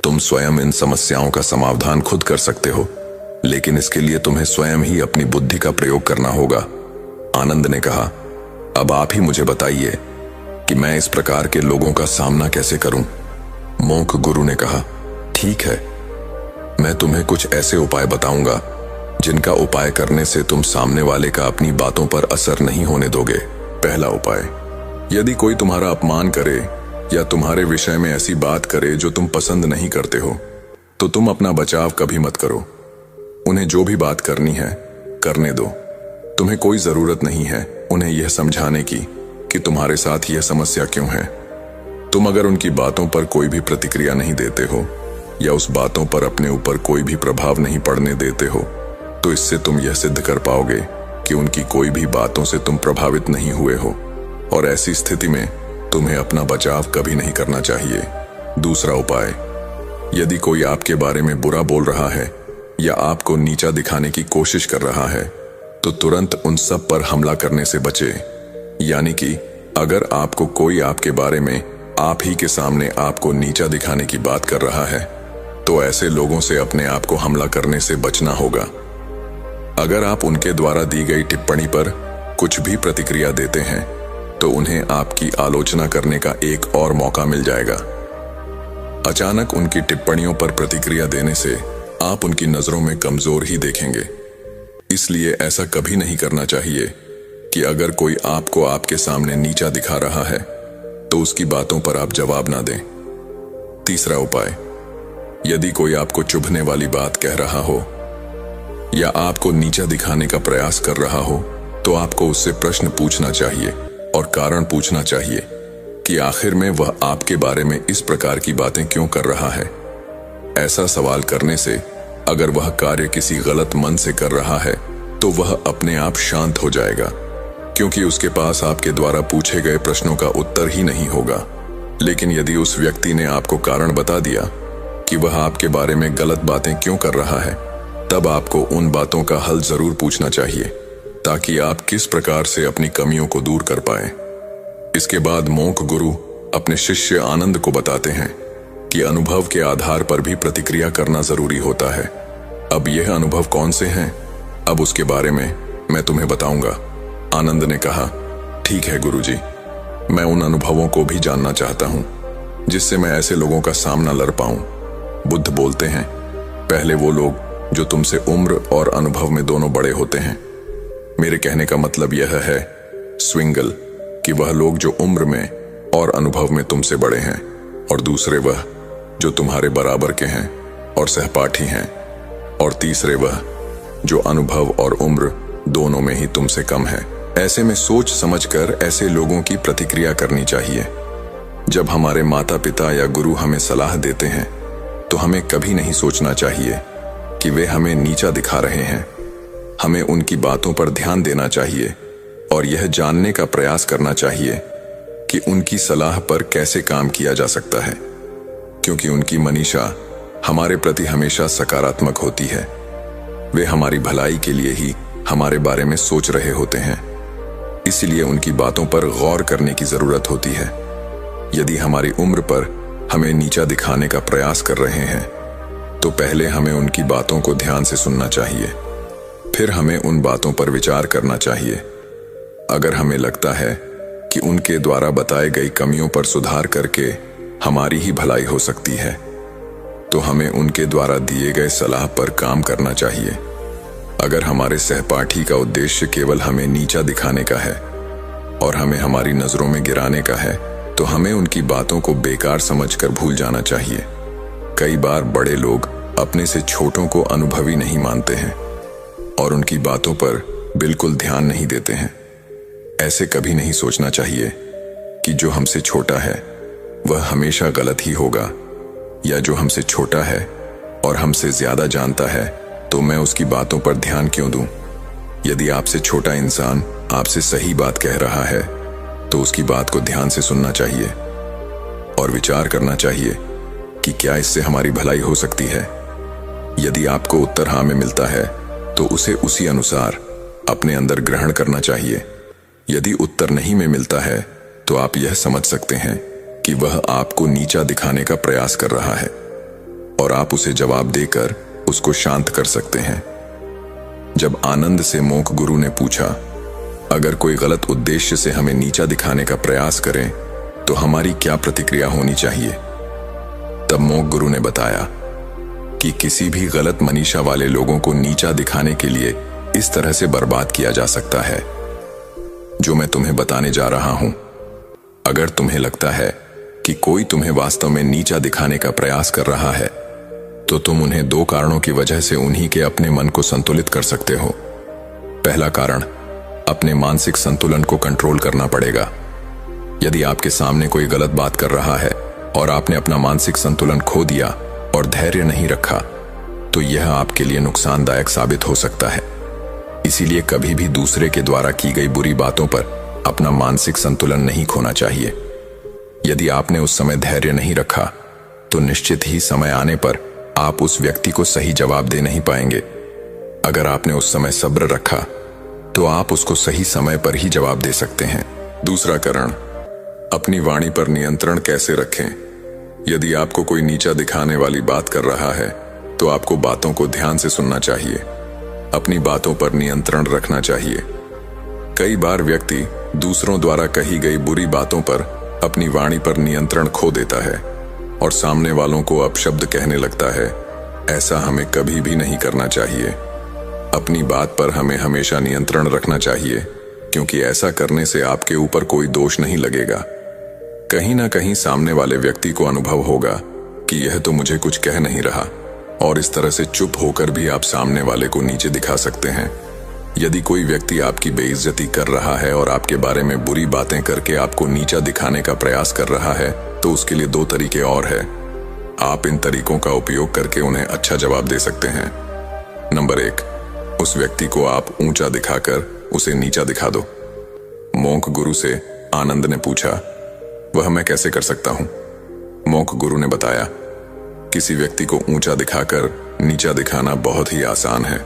[SPEAKER 1] तुम स्वयं इन समस्याओं का समाधान खुद कर सकते हो, लेकिन इसके लिए तुम्हें स्वयं ही अपनी बुद्धि का प्रयोग करना होगा। आनंद ने कहा, अब आप ही मुझे बताइए कि मैं इस प्रकार के लोगों का सामना कैसे करूं। मोंक गुरु ने कहा, ठीक है, मैं तुम्हें कुछ ऐसे उपाय बताऊंगा जिनका उपाय करने से तुम सामने वाले का अपनी बातों पर असर नहीं होने दोगे। पहला उपाय, यदि कोई तुम्हारा अपमान करे या तुम्हारे विषय में ऐसी बात करे जो तुम पसंद नहीं करते हो, तो तुम अपना बचाव कभी मत करो। उन्हें जो भी बात करनी है करने दो। तुम्हें कोई जरूरत नहीं है उन्हें यह समझाने की कि तुम्हारे साथ यह समस्या क्यों है। तुम अगर उनकी बातों पर कोई भी प्रतिक्रिया नहीं देते हो या उस बातों पर अपने ऊपर कोई भी प्रभाव नहीं पड़ने देते हो, तो इससे तुम यह सिद्ध कर पाओगे कि उनकी कोई भी बातों से तुम प्रभावित नहीं हुए हो, और ऐसी स्थिति में तुम्हें अपना बचाव कभी नहीं करना चाहिए। दूसरा उपाय, यदि कोई आपके बारे में बुरा बोल रहा है या आपको नीचा दिखाने की कोशिश कर रहा है, तो तुरंत उन सब पर हमला करने से बचे। यानी कि अगर आपको कोई आपके बारे में आप ही के सामने आपको नीचा दिखाने की बात कर रहा है, तो ऐसे लोगों से अपने आप को हमला करने से बचना होगा। अगर आप उनके द्वारा दी गई टिप्पणी पर कुछ भी प्रतिक्रिया देते हैं, तो उन्हें आपकी आलोचना करने का एक और मौका मिल जाएगा। अचानक उनकी टिप्पणियों पर प्रतिक्रिया देने से आप उनकी नजरों में कमजोर ही देखेंगे। इसलिए ऐसा कभी नहीं करना चाहिए कि अगर कोई आपको आपके सामने नीचा दिखा रहा है तो उसकी बातों पर आप जवाब ना दें। तीसरा उपाय, यदि कोई आपको चुभने वाली बात कह रहा हो या आपको नीचा दिखाने का प्रयास कर रहा हो, तो आपको उससे प्रश्न पूछना चाहिए और कारण पूछना चाहिए कि आखिर में वह आपके बारे में इस प्रकार की बातें क्यों कर रहा है। ऐसा सवाल करने से अगर वह कार्य किसी गलत मन से कर रहा है तो वह अपने आप शांत हो जाएगा, क्योंकि उसके पास आपके द्वारा पूछे गए प्रश्नों का उत्तर ही नहीं होगा। लेकिन यदि उस व्यक्ति ने आपको कारण बता दिया कि वह आपके बारे में गलत बातें क्यों कर रहा है, तब आपको उन बातों का हल जरूर पूछना चाहिए, ताकि आप किस प्रकार से अपनी कमियों को दूर कर पाएं। इसके बाद मोंक गुरु अपने शिष्य आनंद को बताते हैं कि अनुभव के आधार पर भी प्रतिक्रिया करना जरूरी होता है। अब यह अनुभव कौन से हैं, अब उसके बारे में मैं तुम्हें बताऊंगा। आनंद ने कहा, ठीक है गुरुजी, मैं उन अनुभवों को भी जानना चाहता हूं जिससे मैं ऐसे लोगों का सामना लड़ पाऊं। बुद्ध बोलते हैं, पहले वो लोग जो तुमसे उम्र और अनुभव में दोनों बड़े होते हैं। मेरे कहने का मतलब यह है स्विंगल, कि वह लोग जो उम्र में और अनुभव में तुमसे बड़े हैं, और दूसरे वह जो तुम्हारे बराबर के हैं और सहपाठी हैं, और तीसरे वह जो अनुभव और उम्र दोनों में ही तुमसे कम है। ऐसे में सोच समझकर ऐसे लोगों की प्रतिक्रिया करनी चाहिए। जब हमारे माता पिता या गुरु हमें सलाह देते हैं तो हमें कभी नहीं सोचना चाहिए कि वे हमें नीचा दिखा रहे हैं। हमें उनकी बातों पर ध्यान देना चाहिए और यह जानने का प्रयास करना चाहिए कि उनकी सलाह पर कैसे काम किया जा सकता है, क्योंकि उनकी मनीषा हमारे प्रति हमेशा सकारात्मक होती है। वे हमारी भलाई के लिए ही हमारे बारे में सोच रहे होते हैं, इसलिए उनकी बातों पर गौर करने की जरूरत होती है। यदि हमारी उम्र पर हमें नीचा दिखाने का प्रयास कर रहे हैं तो पहले हमें उनकी बातों को ध्यान से सुनना चाहिए, फिर हमें उन बातों पर विचार करना चाहिए। अगर हमें लगता है कि उनके द्वारा बताई गई कमियों पर सुधार करके हमारी ही भलाई हो सकती है तो हमें उनके द्वारा दिए गए सलाह पर काम करना चाहिए। अगर हमारे सहपाठी का उद्देश्य केवल हमें नीचा दिखाने का है और हमें हमारी नजरों में गिराने का है तो हमें उनकी बातों को बेकार समझकर भूल जाना चाहिए। कई बार बड़े लोग अपने से छोटों को अनुभवी नहीं मानते हैं और उनकी बातों पर बिल्कुल ध्यान नहीं देते हैं। ऐसे कभी नहीं सोचना चाहिए कि जो हमसे छोटा है वह हमेशा गलत ही होगा, या जो हमसे छोटा है और हमसे ज्यादा जानता है तो मैं उसकी बातों पर ध्यान क्यों दूं। यदि आपसे छोटा इंसान आपसे सही बात कह रहा है तो उसकी बात को ध्यान से सुनना चाहिए और विचार करना चाहिए कि क्या इससे हमारी भलाई हो सकती है। यदि आपको उत्तर हाँ में मिलता है तो उसे उसी अनुसार अपने अंदर ग्रहण करना चाहिए। यदि उत्तर नहीं में मिलता है तो आप यह समझ सकते हैं कि वह आपको नीचा दिखाने का प्रयास कर रहा है और आप उसे जवाब देकर उसको शांत कर सकते हैं। जब आनंद से मोक्ष गुरु ने पूछा, अगर कोई गलत उद्देश्य से हमें नीचा दिखाने का प्रयास करे तो हमारी क्या प्रतिक्रिया होनी चाहिए, तब मोक्ष गुरु ने बताया कि किसी भी गलत मनीषा वाले लोगों को नीचा दिखाने के लिए इस तरह से बर्बाद किया जा सकता है जो मैं तुम्हें बताने जा रहा हूं। अगर तुम्हें लगता है कि कोई तुम्हें वास्तव में नीचा दिखाने का प्रयास कर रहा है तो तुम उन्हें दो कारणों की वजह से उन्हीं के अपने मन को संतुलित कर सकते हो। पहला कारण, अपने मानसिक संतुलन को कंट्रोल करना पड़ेगा। यदि आपके सामने कोई गलत बात कर रहा है और आपने अपना मानसिक संतुलन खो दिया और धैर्य नहीं रखा तो यह आपके लिए नुकसानदायक साबित हो सकता है। इसीलिए कभी भी दूसरे के द्वारा की गई बुरी बातों पर अपना मानसिक संतुलन नहीं खोना चाहिए। यदि आपने उस समय धैर्य नहीं रखा तो निश्चित ही समय आने पर आप उस व्यक्ति को सही जवाब दे नहीं पाएंगे। अगर आपने उस समय सब्र रखा तो आप उसको सही समय पर ही जवाब दे सकते हैं। दूसरा कारण, अपनी वाणी पर नियंत्रण कैसे रखें। यदि आपको कोई नीचा दिखाने वाली बात कर रहा है तो आपको बातों को ध्यान से सुनना चाहिए, अपनी बातों पर नियंत्रण रखना चाहिए। कई बार व्यक्ति दूसरों द्वारा कही गई बुरी बातों पर अपनी वाणी पर नियंत्रण खो देता है और सामने वालों को अपशब्द कहने लगता है। ऐसा हमें कभी भी नहीं करना चाहिए। अपनी बात पर हमें हमेशा नियंत्रण रखना चाहिए, क्योंकि ऐसा करने से आपके ऊपर कोई दोष नहीं लगेगा। कहीं ना कहीं सामने वाले व्यक्ति को अनुभव होगा कि यह तो मुझे कुछ कह नहीं रहा, और इस तरह से चुप होकर भी आप सामने वाले को नीचे दिखा सकते हैं। यदि कोई व्यक्ति आपकी बेइज्जती कर रहा है और आपके बारे में बुरी बातें करके आपको नीचा दिखाने का प्रयास कर रहा है तो उसके लिए दो तरीके और हैं। आप इन तरीकों का उपयोग करके उन्हें अच्छा जवाब दे सकते हैं। नंबर 1, उस व्यक्ति को आप ऊंचा दिखाकर उसे नीचा दिखा दो। मोक्ष गुरु से आनंद ने पूछा, वह मैं कैसे कर सकता हूं? मोक्ष गुरु ने बताया, किसी व्यक्ति को ऊंचा दिखाकर नीचा दिखाना बहुत ही आसान है।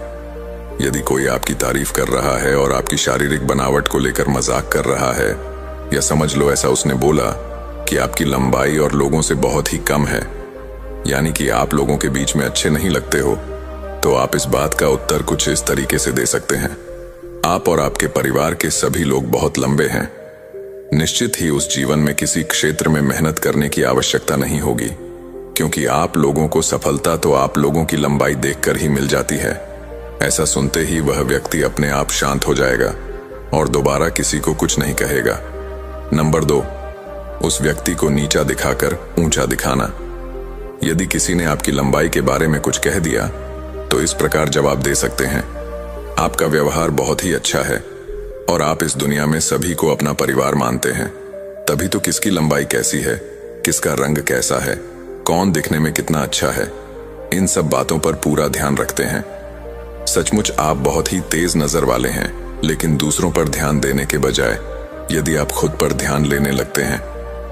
[SPEAKER 1] यदि कोई आपकी तारीफ कर रहा है और आपकी शारीरिक बनावट को लेकर मजाक कर रहा है, या समझ लो ऐसा उसने बोला कि आपकी लंबाई और लोगों से बहुत ही कम है, यानी कि आप लोगों के बीच में अच्छे नहीं लगते हो, तो आप इस बात का उत्तर कुछ इस तरीके से दे सकते हैं। आप और आपके परिवार के सभी लोग बहुत लंबे हैं। निश्चित ही उस जीवन में किसी क्षेत्र में मेहनत करने की आवश्यकता नहीं होगी, क्योंकि आप लोगों को सफलता तो आप लोगों की लंबाई देखकर ही मिल जाती है। ऐसा सुनते ही वह व्यक्ति अपने आप शांत हो जाएगा और दोबारा किसी को कुछ नहीं कहेगा। नंबर 2, उस व्यक्ति को नीचा दिखाकर ऊंचा दिखाना। यदि किसी ने आपकी लंबाई के बारे में कुछ कह दिया तो इस प्रकार जवाब दे सकते हैं, आपका व्यवहार बहुत ही अच्छा है और आप इस दुनिया में सभी को अपना परिवार मानते हैं। तभी तो किसकी लंबाई कैसी है, किसका रंग कैसा है, कौन दिखने में कितना अच्छा है, इन सब बातों पर पूरा ध्यान रखते हैं। सचमुच आप बहुत ही तेज नजर वाले हैं, लेकिन दूसरों पर ध्यान देने के बजाय यदि आप खुद पर ध्यान लेने लगते हैं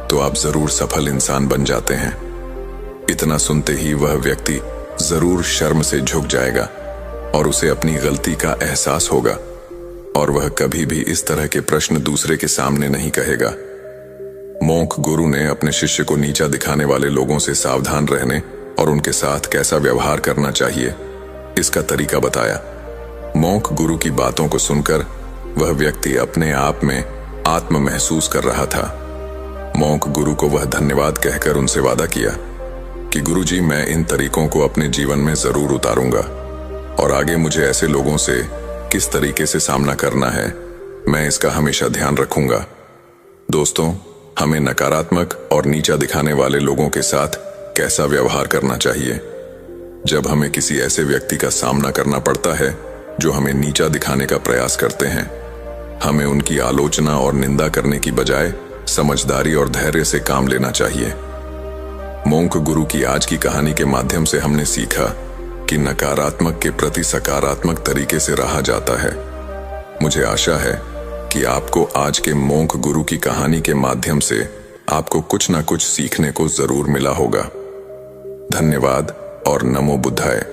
[SPEAKER 1] तो आप जरूर सफल इंसान बन जाते हैं। इतना सुनते ही वह व्यक्ति जरूर शर्म से झुक जाएगा और उसे अपनी गलती का एहसास होगा और वह कभी भी इस तरह के प्रश्न दूसरे के सामने नहीं कहेगा। मोंक गुरु ने अपने शिष्य को नीचा दिखाने वाले लोगों से सावधान रहने और उनके साथ कैसा व्यवहार करना चाहिए, इसका तरीका बताया। मोंक गुरु की बातों को सुनकर वह व्यक्ति अपने आप में आत्म महसूस कर रहा था। मोंक गुरु को वह धन्यवाद कहकर उनसे वादा किया कि गुरुजी, मैं इन तरीकों को अपने जीवन में जरूर उतारूंगा और आगे मुझे ऐसे लोगों से किस तरीके से सामना करना है, मैं इसका हमेशा ध्यान रखूंगा। दोस्तों, हमें नकारात्मक और नीचा दिखाने वाले लोगों के साथ कैसा व्यवहार करना चाहिए? जब हमें किसी ऐसे व्यक्ति का सामना करना पड़ता है जो हमें नीचा दिखाने का प्रयास करते हैं, हमें उनकी आलोचना और निंदा करने की बजाय समझदारी और धैर्य से काम लेना चाहिए। मोंक गुरु की आज की कहानी के माध्यम से हमने सीखा कि नकारात्मक के प्रति सकारात्मक तरीके से रहा जाता है। मुझे आशा है कि आपको आज के मोंक गुरु की कहानी के माध्यम से आपको कुछ ना कुछ सीखने को जरूर मिला होगा। धन्यवाद और नमो बुद्धाय।